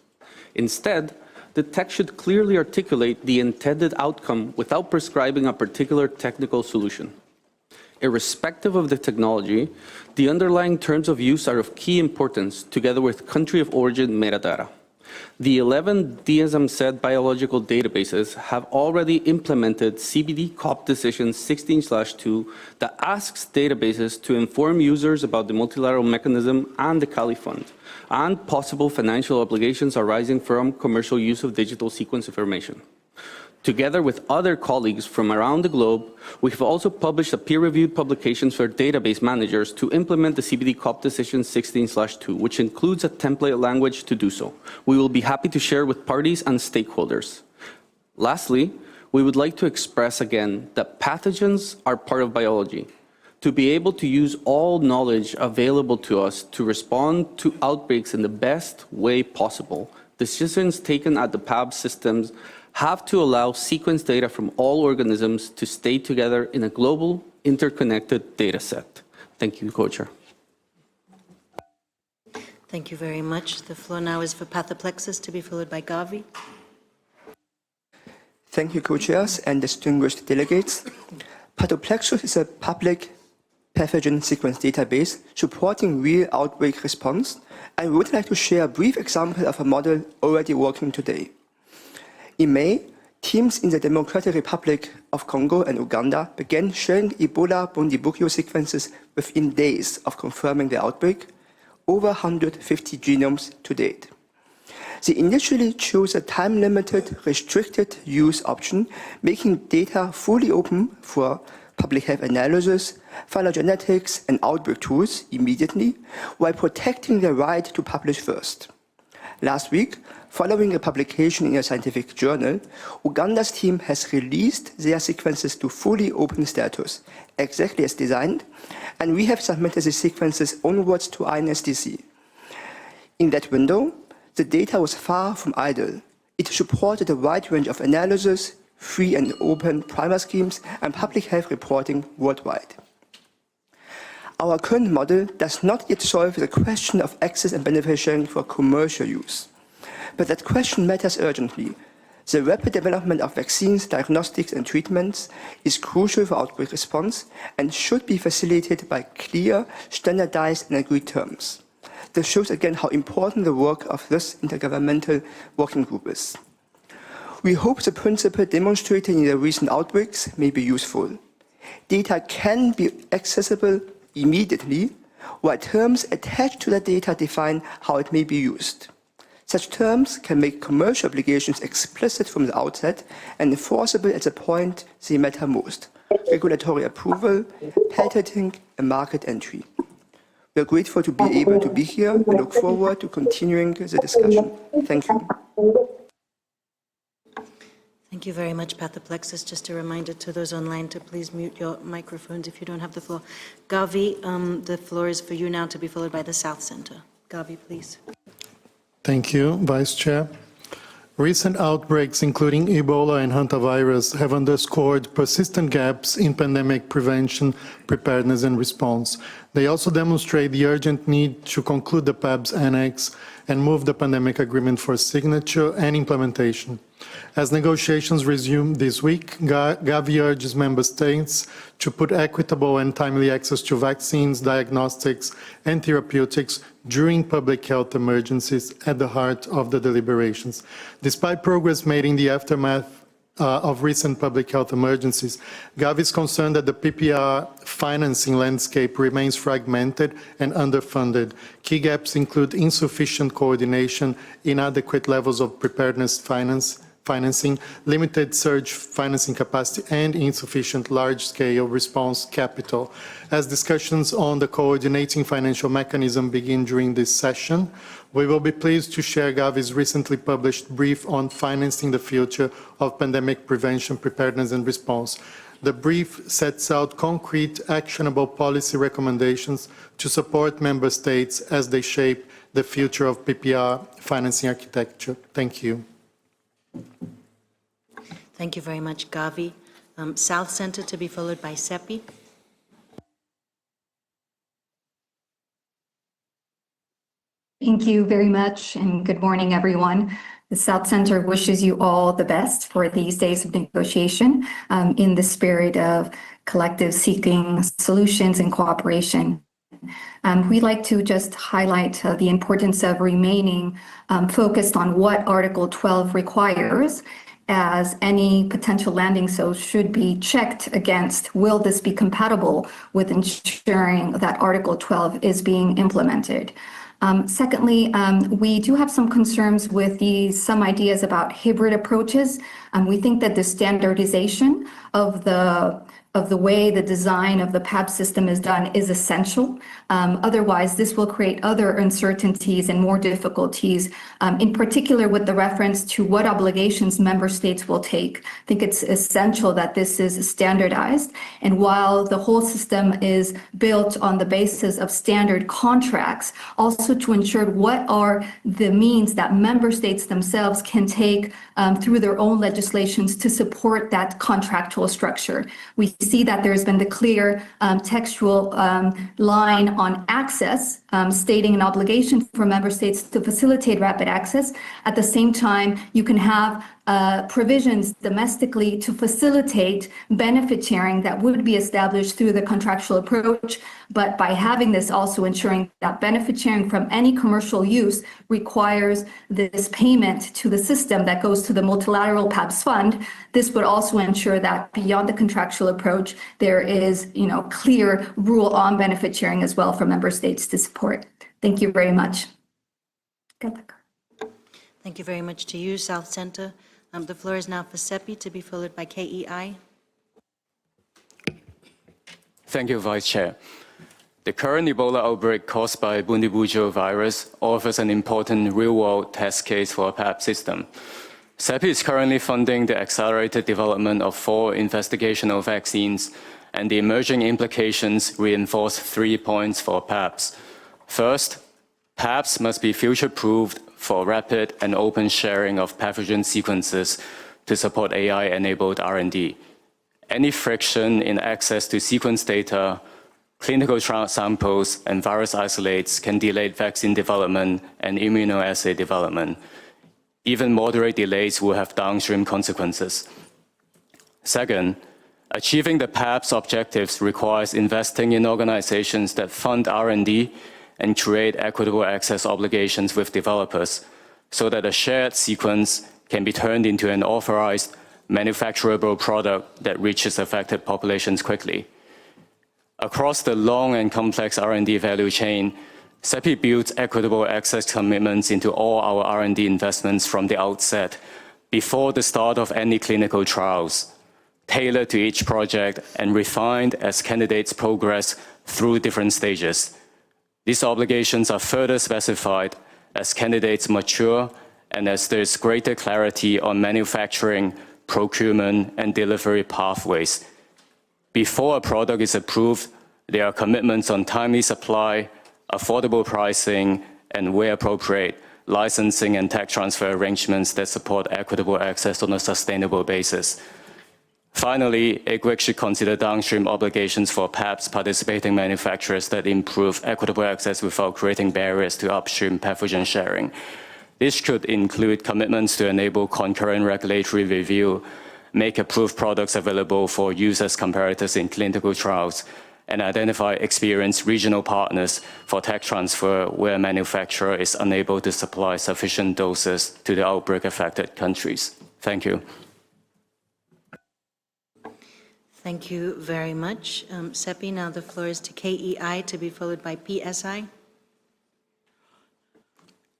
Instead, the text should clearly articulate the intended outcome without prescribing a particular technical solution. Irrespective of the technology, the underlying terms of use are of key importance, together with country of origin metadata. The 11 DSM-SED biological databases have already implemented CBD COP Decision 16/2 that asks databases to inform users about the multilateral mechanism and the Cali Fund, and possible financial obligations arising from commercial use of digital sequence information. Together with other colleagues from around the globe, we have also published a peer-reviewed publication for database managers to implement the CBD COP Decision 16/2, which includes a template language to do so. We will be happy to share with parties and stakeholders. Lastly, we would like to express again that pathogens are part of biology. To be able to use all knowledge available to us to respond to outbreaks in the best way possible, decisions taken at the PAB systems have to allow sequence data from all organisms to stay together in a global, interconnected data set. Thank you, Co-Chair. Thank you very much. The floor now is for Pathoplexus, to be followed by Gavi. Thank you, Co-Chairs and distinguished delegates. Pathoplexus is a public pathogen sequence database supporting real outbreak response, and we would like to share a brief example of a model already working today. In May, teams in the Democratic Republic of Congo and Uganda began sharing Ebola Bundibugyo sequences within days of confirming the outbreak, over 150 genomes to date. They initially chose a time-limited, restricted use option, making data fully open for public health analysis, phylogenetics, and outbreak tools immediately, while protecting the right to publish first. Last week, following a publication in a scientific journal, Uganda's team has released their sequences to fully open status, exactly as designed, and we have submitted the sequences onwards to INSDC. In that window, the data was far from idle. It supported a wide range of analysis, free and open primer schemes, and public health reporting worldwide. Our current model does not yet solve the question of access and benefit sharing for commercial use. But that question matters urgently. The rapid development of vaccines, diagnostics, and treatments is crucial for outbreak response and should be facilitated by clear, standardized, and agreed terms. This shows again how important the work of this intergovernmental working group is. We hope the principle demonstrated in the recent outbreaks may be useful. Data can be accessible immediately, while terms attached to the data define how it may be used. Such terms can make commercial obligations explicit from the outset and enforceable at the point they matter most: regulatory approval, patenting, and market entry. We are grateful to be able to be here and look forward to continuing the discussion. Thank you. Thank you very much, Pathoplexus. Just a reminder to those online to please mute your microphones if you don't have the floor. Gavi, the floor is for you now, to be followed by the South Center. Gavi, please. Thank you, Vice Chair. Recent outbreaks, including Ebola and hantavirus, have underscored persistent gaps in pandemic prevention, preparedness, and response. They also demonstrate the urgent need to conclude the PABS Annex and move the pandemic agreement for signature and implementation. As negotiations resume this week, Gavi urges member states to put equitable and timely access to vaccines, diagnostics, and therapeutics during public health emergencies at the heart of the deliberations. Despite progress made in the aftermath of recent public health emergencies, Gavi is concerned that the PPR financing landscape remains fragmented and underfunded. Key gaps include insufficient coordination, inadequate levels of preparedness financing, limited surge financing capacity, and insufficient large-scale response capital. As discussions on the coordinating financial mechanism begin during this session, we will be pleased to share Gavi's recently published brief on financing the future of pandemic prevention, preparedness, and response. The brief sets out concrete, actionable policy recommendations to support member states as they shape the future of PPR financing architecture. Thank you. Thank you very much, Gavi. South Center, to be followed by Seppi. Thank you very much, and good morning, everyone. The South Center wishes you all the best for these days of negotiation in the spirit of collective seeking solutions and cooperation. We'd like to just highlight the importance of remaining focused on what Article 12 requires, as any potential landing zone should be checked against, will this be compatible with ensuring that Article 12 is being implemented? Secondly, we do have some concerns with some ideas about hybrid approaches. We think that the standardization of the way the design of the PAB system is done is essential. Otherwise, this will create other uncertainties and more difficulties, in particular with the reference to what obligations member states will take. I think it's essential that this is standardized. And while the whole system is built on the basis of standard contracts, also to ensure what are the means that member states themselves can take through their own legislations to support that contractual structure. We see that there's been the clear textual line on access, stating an obligation for member states to facilitate rapid access. At the same time, you can have provisions domestically to facilitate benefit sharing that would be established through the contractual approach. But by having this, also ensuring that benefit sharing from any commercial use requires this payment to the system that goes to the multilateral PABS fund. This would also ensure that beyond the contractual approach, there is, clear rule on benefit sharing as well for member states to support. Thank you very much. Thank you very much to you, South Center. The floor is now for Seppi, to be followed by KEI. Thank you, Vice Chair. The current Ebola outbreak caused by Bundibugyo virus offers an important real-world test case for a PAB system. CEPI is currently funding the accelerated development of 4 investigational vaccines, and the emerging implications reinforce 3 points for PABs. First, PABs must be future-proofed for rapid and open sharing of pathogen sequences to support AI-enabled R&D. Any friction in access to sequence data, clinical trial samples, and virus isolates can delay vaccine development and immunoassay development. Even moderate delays will have downstream consequences. Second, achieving the PAB's objectives requires investing in organizations that fund R&D and create equitable access obligations with developers so that a shared sequence can be turned into an authorized, manufacturable product that reaches affected populations quickly. Across the long and complex R&D value chain, CEPI builds equitable access commitments into all our R&D investments from the outset, before the start of any clinical trials, tailored to each project and refined as candidates progress through different stages. These obligations are further specified as candidates mature and as there is greater clarity on manufacturing, procurement, and delivery pathways. Before a product is approved, there are commitments on timely supply, affordable pricing, and where appropriate, licensing and tech transfer arrangements that support equitable access on a sustainable basis. Finally, IGWG should consider downstream obligations for PABs participating manufacturers that improve equitable access without creating barriers to upstream pathogen sharing. This could include commitments to enable concurrent regulatory review, make approved products available for use as comparators in clinical trials, and identify experienced regional partners for tech transfer where a manufacturer is unable to supply sufficient doses to the outbreak-affected countries. Thank you. Thank you very much. CEPI, now the floor is to KEI, to be followed by PSI.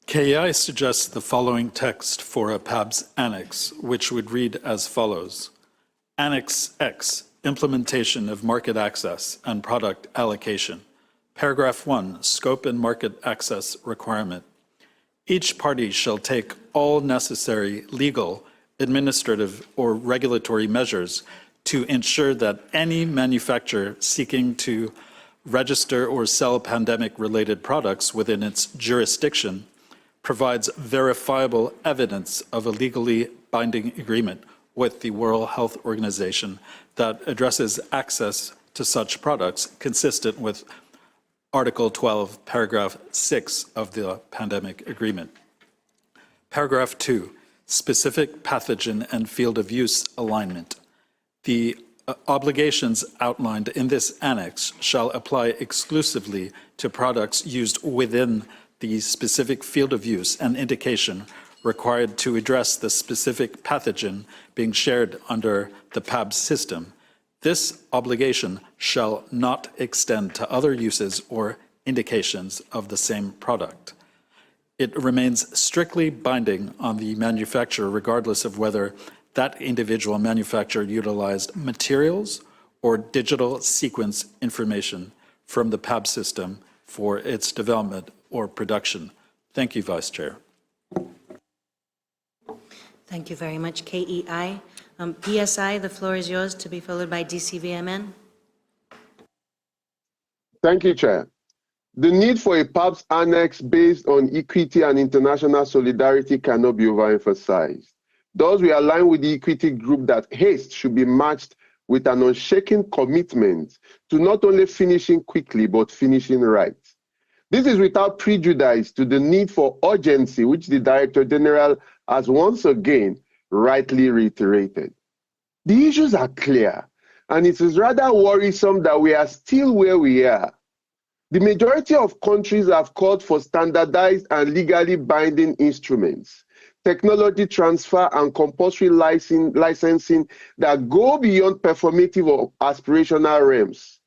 KEI suggests the following text for a PABS annex, which would read as follows. Annex X, implementation of market access and product allocation. Paragraph 1, scope and market access requirement. Each party shall take all necessary legal, administrative, or regulatory measures to ensure that any manufacturer seeking to register or sell pandemic-related products within its jurisdiction provides verifiable evidence of a legally binding agreement with the World Health Organization that addresses access to such products consistent with Article 12, Paragraph 6 of the Pandemic Agreement. Paragraph 2, specific pathogen and field of use alignment. The obligations outlined in this annex shall apply exclusively to products used within the specific field of use and indication required to address the specific pathogen being shared under the PABS system. This obligation shall not extend to other uses or indications of the same product. It remains strictly binding on the manufacturer regardless of whether that individual manufacturer utilized materials or digital sequence information from the PABS system for its development or production. Thank you, Vice Chair. Thank you very much, KEI. PSI, the floor is yours, to be followed by DCVMN. Thank you, Chair. The need for a PABS annex based on equity and international solidarity cannot be overemphasized. Thus, we align with the equity group that haste should be matched with an unshaken commitment to not only finishing quickly, but finishing right. This is without prejudice to the need for urgency, which the Director General has once again rightly reiterated. The issues are clear, and it is rather worrisome that we are still where we are. The majority of countries have called for standardized and legally binding instruments, technology transfer and compulsory licensing that go beyond performative or aspirational realms,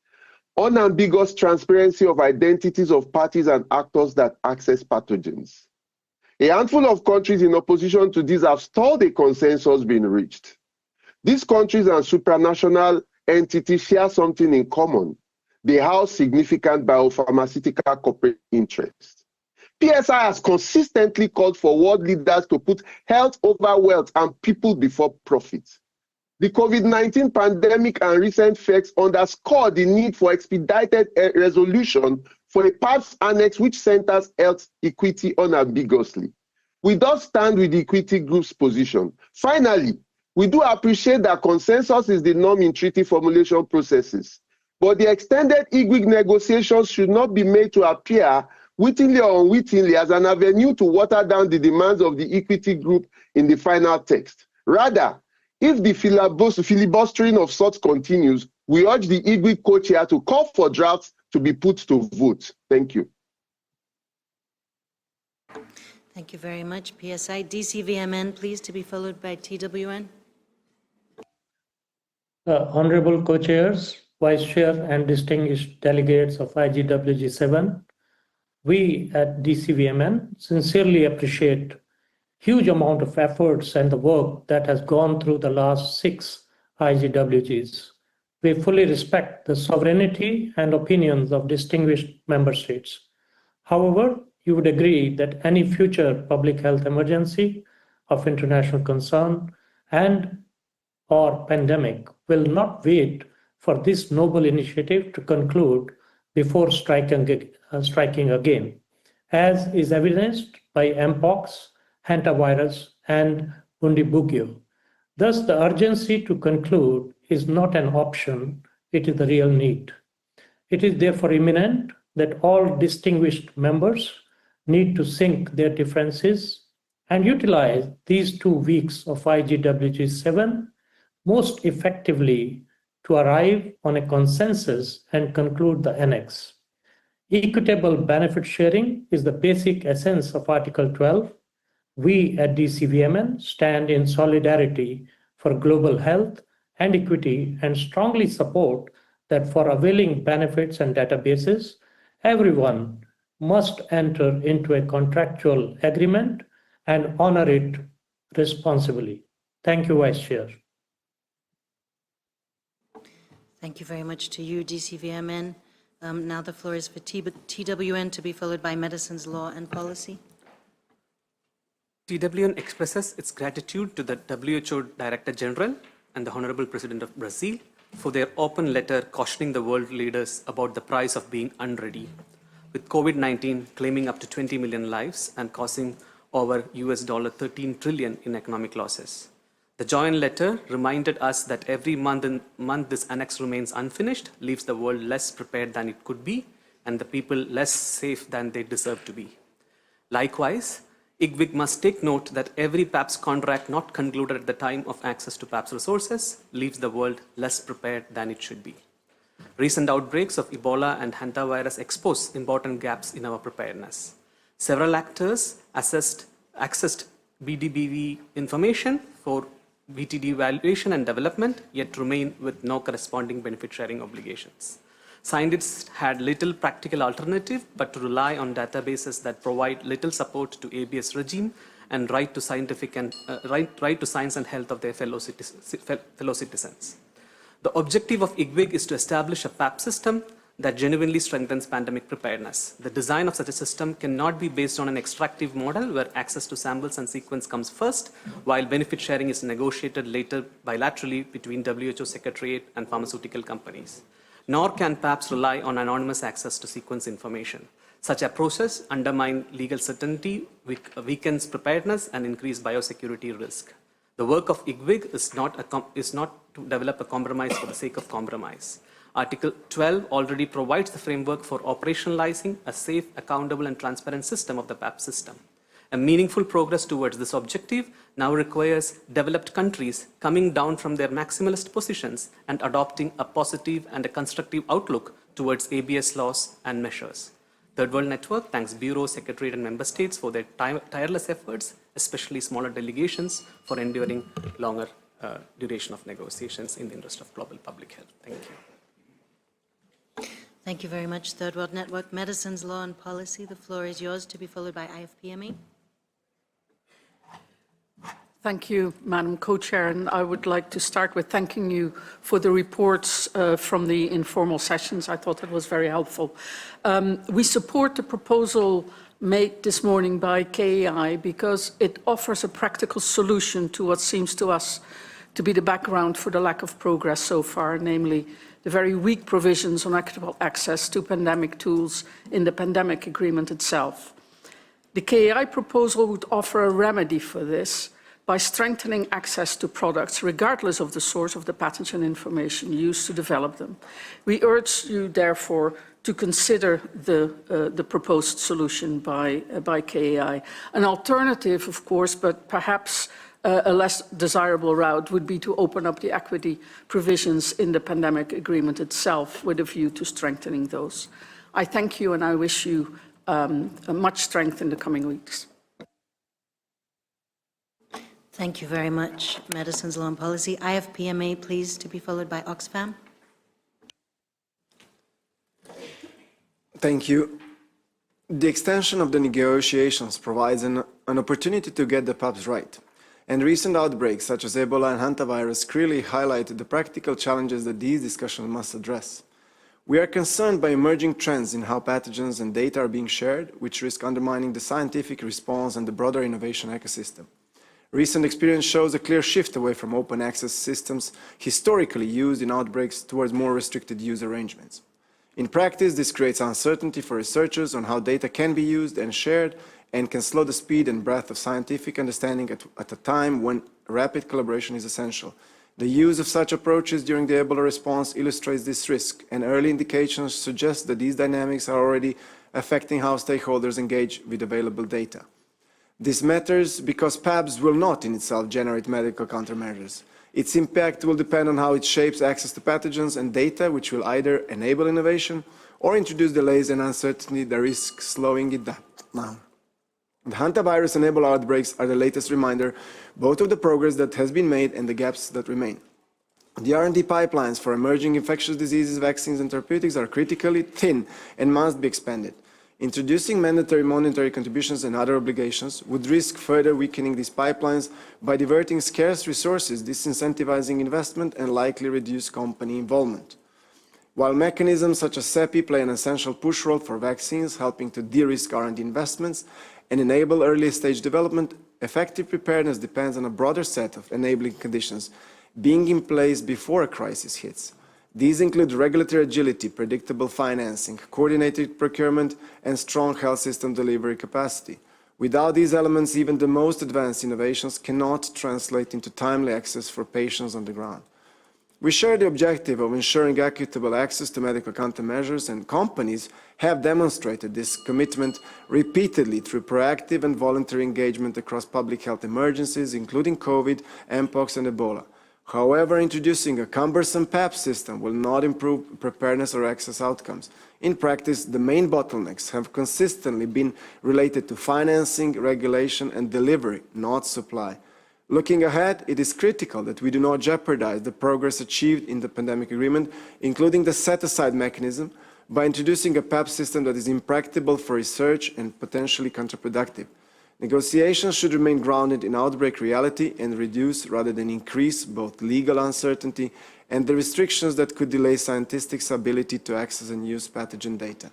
unambiguous transparency of identities of parties and actors that access pathogens. A handful of countries in opposition to this have stalled a consensus being reached. These countries and supranational entities share something in common. They house significant biopharmaceutical corporate interests. PSI has consistently called for world leaders to put health over wealth and people before profit. The COVID-19 pandemic and recent facts underscore the need for expedited resolution for a PABS annex which centers health equity unambiguously. We thus stand with the equity group's position. Finally, we do appreciate that consensus is the norm in treaty formulation processes, but the extended IGWG negotiations should not be made to appear wittingly or unwittingly, as an avenue to water down the demands of the equity group in the final text. Rather, if the filibustering of sorts continues, we urge the IGWG co-chair to call for drafts to be put to vote. Thank you. Thank you very much, PSI. DCVMN, please, to be followed by TWN. Honorable co-chairs, vice chair, and distinguished delegates of IGWG 7, we at DCVMN sincerely appreciate huge amount of efforts and the work that has gone through the last 6 IGWGs. We fully respect the sovereignty and opinions of distinguished member states. However, you would agree that any future public health emergency of international concern and or pandemic will not wait for this noble initiative to conclude before striking again, as is evidenced by Mpox, hantavirus, and Bundibugyo. Thus, the urgency to conclude is not an option, it is the real need. It is therefore imminent that all distinguished members need to sink their differences and utilize these 2 weeks of IGWG 7 most effectively to arrive on a consensus and conclude the annex. Equitable benefit sharing is the basic essence of Article 12. We at DCVMN stand in solidarity for global health and equity and strongly support that for availing benefits and databases, everyone must enter into a contractual agreement and honor it responsibly. Thank you, Vice Chair. Thank you very much to you, DCVMN. Now the floor is for TWN, to be followed by Medicines, Law and Policy. TWN expresses its gratitude to the WHO Director General and the Honorable President of Brazil for their open letter cautioning the world leaders about the price of being unready, with COVID-19 claiming up to 20 million lives and causing over $13 trillion in economic losses. The joint letter reminded us that every month this annex remains unfinished leaves the world less prepared than it could be and the people less safe than they deserve to be. Likewise, IGWG must take note that every PAPS contract not concluded at the time of access to PAPS resources leaves the world less prepared than it should be. Recent outbreaks of Ebola and hantavirus expose important gaps in our preparedness. Several actors accessed BDBV information for BTD evaluation and development, yet remain with no corresponding benefit sharing obligations. Scientists had little practical alternative but to rely on databases that provide little support to ABS regime and right to science and health of their fellow citizens. The objective of IGWG is to establish a PAP system that genuinely strengthens pandemic preparedness. The design of such a system cannot be based on an extractive model where access to samples and sequence comes first, while benefit sharing is negotiated later bilaterally between WHO Secretariat and pharmaceutical companies. Nor can PAPs rely on anonymous access to sequence information. Such a process undermines legal certainty, weakens preparedness, and increases biosecurity risk. The work of IGWG is not to develop a compromise for the sake of compromise. Article 12 already provides the framework for operationalizing a safe, accountable, and transparent system of the PAP system. A meaningful progress towards this objective now requires developed countries coming down from their maximalist positions and adopting a positive and a constructive outlook towards ABS laws and measures. Third World Network thanks Bureau, Secretariat, and Member States for their tireless efforts, especially smaller delegations, for enduring longer duration of negotiations in the interest of global public health. Thank you. Thank you very much, Third World Network. Medicines, Law and Policy, the floor is yours, to be followed by IFPME. Thank you, Madam Co-Chair, and I would like to start with thanking you for the reports from the informal sessions. I thought that was very helpful. We support the proposal made this morning by KEI because it offers a practical solution to what seems to us to be the background for the lack of progress so far, namely the very weak provisions on equitable access to pandemic tools in the pandemic agreement itself. The KEI proposal would offer a remedy for this by strengthening access to products regardless of the source of the pathogen information used to develop them. We urge you, therefore, to consider the proposed solution by KAI. An alternative, of course, but perhaps a less desirable route would be to open up the equity provisions in the pandemic agreement itself with a view to strengthening those. I thank you and I wish you much strength in the coming weeks. Thank you very much, Medicines Law and Policy. IFPMA, please, to be followed by Oxfam. Thank you. The extension of the negotiations provides an opportunity to get the PABs right. And recent outbreaks such as Ebola and hantavirus clearly highlighted the practical challenges that these discussions must address. We are concerned by emerging trends in how pathogens and data are being shared, which risk undermining the scientific response and the broader innovation ecosystem. Recent experience shows a clear shift away from open access systems historically used in outbreaks towards more restricted use arrangements. In practice, this creates uncertainty for researchers on how data can be used and shared, and can slow the speed and breadth of scientific understanding at a time when rapid collaboration is essential. The use of such approaches during the Ebola response illustrates this risk, and early indications suggest that these dynamics are already affecting how stakeholders engage with available data. This matters because PABs will not in itself generate medical countermeasures. Its impact will depend on how it shapes access to pathogens and data, which will either enable innovation or introduce delays and uncertainty that risk slowing it down. The hantavirus and Ebola outbreaks are the latest reminder, both of the progress that has been made and the gaps that remain. The R&D pipelines for emerging infectious diseases, vaccines and therapeutics are critically thin and must be expanded. Introducing mandatory monetary contributions and other obligations would risk further weakening these pipelines by diverting scarce resources, disincentivizing investment and likely reduce company involvement. While mechanisms such as CEPI play an essential push role for vaccines, helping to de-risk R&D investments and enable early-stage development, effective preparedness depends on a broader set of enabling conditions being in place before a crisis hits. These include regulatory agility, predictable financing, coordinated procurement, and strong health system delivery capacity. Without these elements, even the most advanced innovations cannot translate into timely access for patients on the ground. We share the objective of ensuring equitable access to medical countermeasures, and companies have demonstrated this commitment repeatedly through proactive and voluntary engagement across public health emergencies, including COVID, Mpox, and Ebola. However, introducing a cumbersome PAP system will not improve preparedness or access outcomes. In practice, the main bottlenecks have consistently been related to financing, regulation, and delivery, not supply. Looking ahead, it is critical that we do not jeopardize the progress achieved in the pandemic agreement, including the set-aside mechanism, by introducing a PAP system that is impracticable for research and potentially counterproductive. Negotiations should remain grounded in outbreak reality and reduce rather than increase both legal uncertainty and the restrictions that could delay scientists' ability to access and use pathogen data.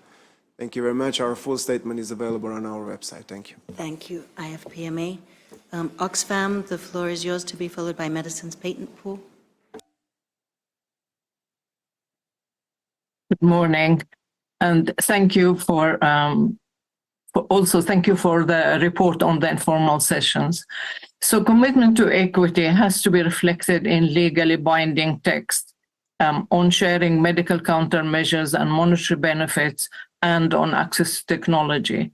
Thank you very much. Our full statement is available on our website. Thank you. Thank you, IFPMA. Oxfam, the floor is yours, to be followed by Medicines Patent Pool. Good morning, and thank you for the report on the informal sessions. So commitment to equity has to be reflected in legally binding text on sharing medical countermeasures and monetary benefits and on access to technology.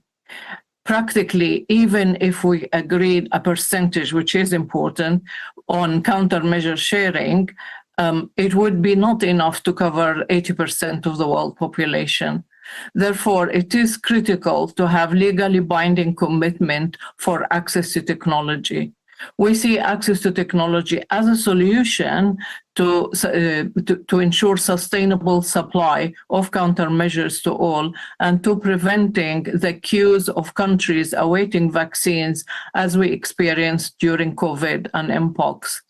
Practically, even if we agreed a percentage, which is important, on countermeasure sharing, it would be not enough to cover 80% of the world population. Therefore, it is critical to have legally binding commitment for access to technology. We see access to technology as a solution to ensure sustainable supply of countermeasures to all and to preventing the queues of countries awaiting vaccines as we experienced during COVID and Mpox.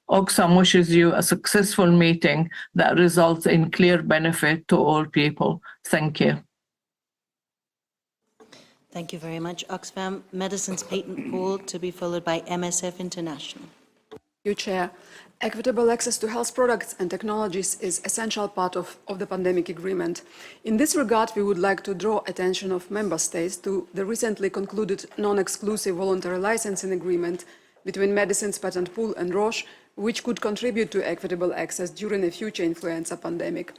Oxfam wishes you a successful meeting that results in clear benefit to all people. Thank you. Thank you very much, Oxfam. Medicines Patent Pool, to be followed by MSF International. Thank you, Chair. Equitable access to health products and technologies is an essential part of the pandemic agreement. In this regard, we would like to draw attention of Member States to the recently concluded non-exclusive voluntary licensing agreement between Medicines Patent Pool and Roche, which could contribute to equitable access during a future influenza pandemic.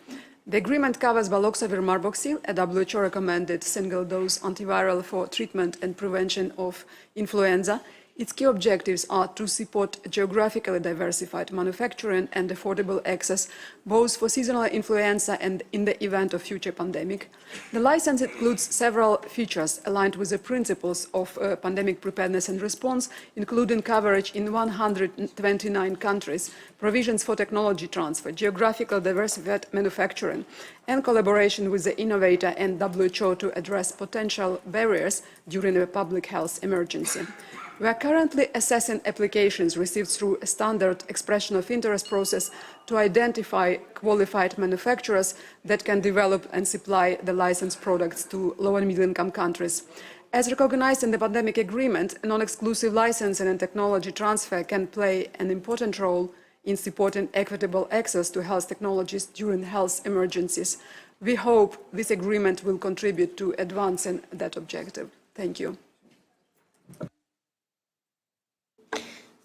The agreement covers baloxavir marboxil, a WHO-recommended single-dose antiviral for treatment and prevention of influenza. Its key objectives are to support geographically diversified manufacturing and affordable access, both for seasonal influenza and in the event of future pandemic. The license includes several features aligned with the principles of pandemic preparedness and response, including coverage in 129 countries, provisions for technology transfer, geographical diversified manufacturing, and collaboration with the innovator and WHO to address potential barriers during a public health emergency. We are currently assessing applications received through a standard expression of interest process to identify qualified manufacturers that can develop and supply the licensed products to low and middle income countries. As recognized in the pandemic agreement, non-exclusive licensing and technology transfer can play an important role in supporting equitable access to health technologies during health emergencies. We hope this agreement will contribute to advancing that objective. Thank you.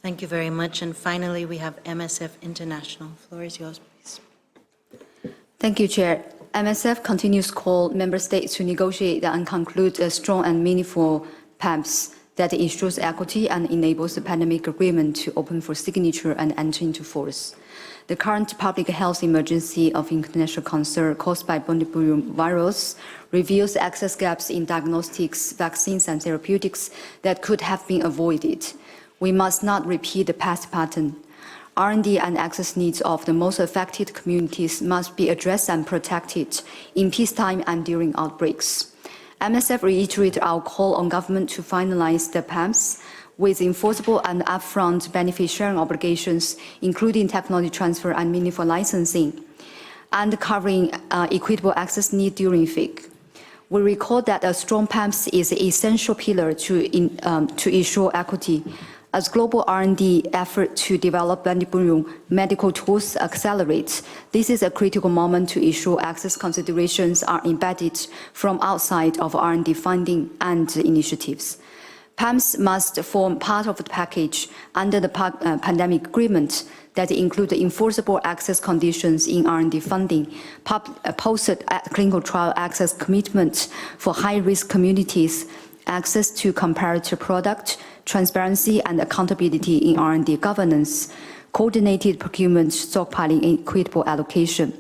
Thank you very much. And finally, we have MSF International. The floor is yours, please. Thank you, Chair. MSF continues to call member states to negotiate and conclude a strong and meaningful PABs that ensures equity and enables the pandemic agreement to open for signature and enter into force. The current public health emergency of international concern caused by Bundibugyo virus reveals access gaps in diagnostics, vaccines, and therapeutics that could have been avoided. We must not repeat the past pattern. R&D and access needs of the most affected communities must be addressed and protected in peacetime and during outbreaks. MSF reiterates our call on government to finalize the PABs with enforceable and upfront benefit sharing obligations, including technology transfer and meaningful licensing, and covering equitable access needs during FIC. We recall that a strong PABs is an essential pillar to ensure equity. As global R&D effort to develop Bundibugyo medical tools accelerates, this is a critical moment to ensure access considerations are embedded from outside of R&D funding and initiatives. PABs must form part of the package under the pandemic agreement that include enforceable access conditions in R&D funding, post-clinical trial access commitment for high-risk communities, access to comparative product, transparency and accountability in R&D governance, coordinated procurement, stockpiling, and equitable allocation.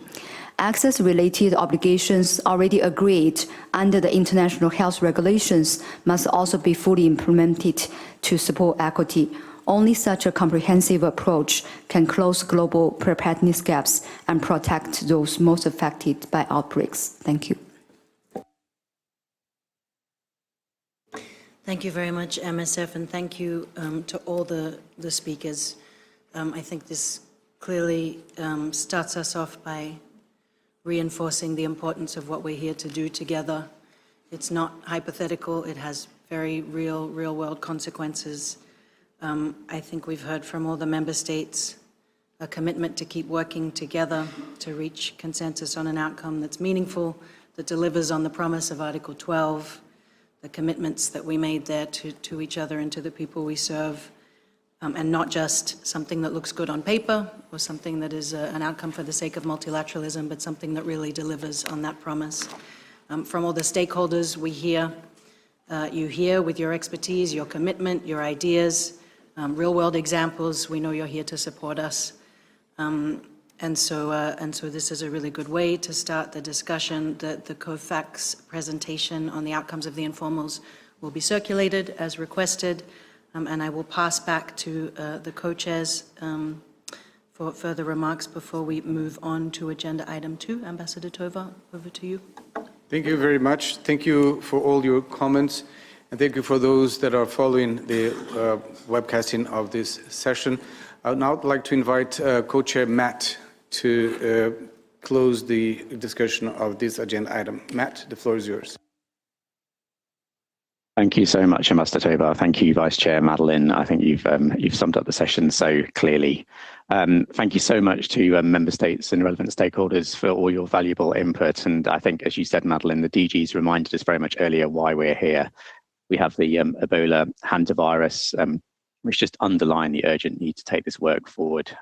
Access-related obligations already agreed under the international health regulations must also be fully implemented to support equity. Only such a comprehensive approach can close global preparedness gaps and protect those most affected by outbreaks. Thank you. Thank you very much, MSF, and thank you to all the speakers. I think this clearly starts us off by reinforcing the importance of what we're here to do together. It's not hypothetical, it has very real-world consequences. I think we've heard from all the member states a commitment to keep working together to reach consensus on an outcome that's meaningful, that delivers on the promise of Article 12, the commitments that we made there to each other and to the people we serve, and not just something that looks good on paper or something that is an outcome for the sake of multilateralism, but something that really delivers on that promise. From all the stakeholders we hear, you hear with your expertise, your commitment, your ideas, real-world examples. We know you're here to support us. And so this is a really good way to start the discussion. The COFAX presentation on the outcomes of the informals will be circulated as requested, and I will pass back to the co-chairs for further remarks before we move on to agenda item 2. Ambassador Tova, over to you. Thank you very much. Thank you for all your comments, and thank you for those that are following the webcasting of this session. I would now like to invite co-chair Matt to close the discussion of this agenda item. Matt, the floor is yours. Thank you so much, Ambassador Tova. Thank you, Vice Chair Madeleine. I think you've summed up the session so clearly. Thank you so much to member states and relevant stakeholders for all your valuable input. And I think, as you said, Madeleine, the DGs reminded us very much earlier why we're here. We have the Ebola hantavirus, which just underlined the urgent need to take this work forward.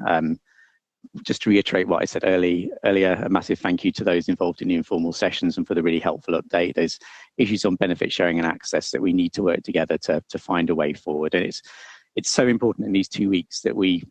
just to reiterate what I said earlier, a massive thank you to those involved in the informal sessions and for the really helpful update. There's issues on benefit sharing and access that we need to work together to find a way forward. And it's so important in these 2 weeks that we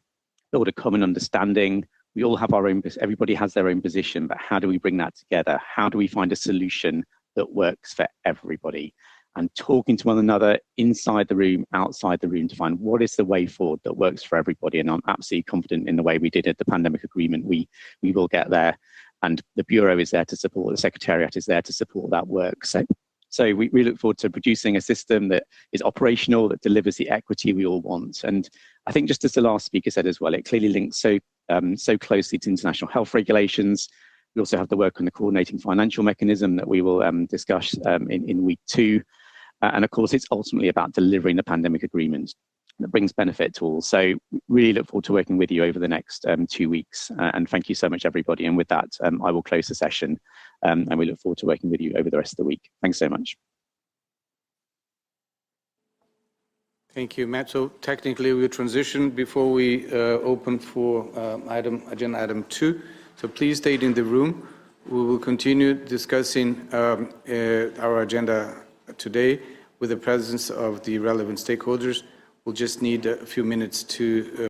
build a common understanding. We all have our own, everybody has their own position, but how do we bring that together? How do we find a solution that works for everybody? And talking to one another inside the room, outside the room, to find what is the way forward that works for everybody. And I'm absolutely confident in the way we did at the pandemic agreement, we will get there. And the Bureau is there to support, the Secretariat is there to support that work. So we look forward to producing a system that is operational, that delivers the equity we all want. And I think just as the last speaker said as well, it clearly links so closely to international health regulations. We also have the work on the coordinating financial mechanism that we will discuss in week 2. And of course, it's ultimately about delivering the pandemic agreement that brings benefit to all. So really look forward to working with you over the next 2 weeks. And thank you so much, everybody. And with that, I will close the session. And we look forward to working with you over the rest of the week. Thanks so much. Thank you, Matt. So technically, we'll transition before we open for agenda item 2. So please stay in the room. We will continue discussing our agenda today with the presence of the relevant stakeholders. We'll just need a few minutes to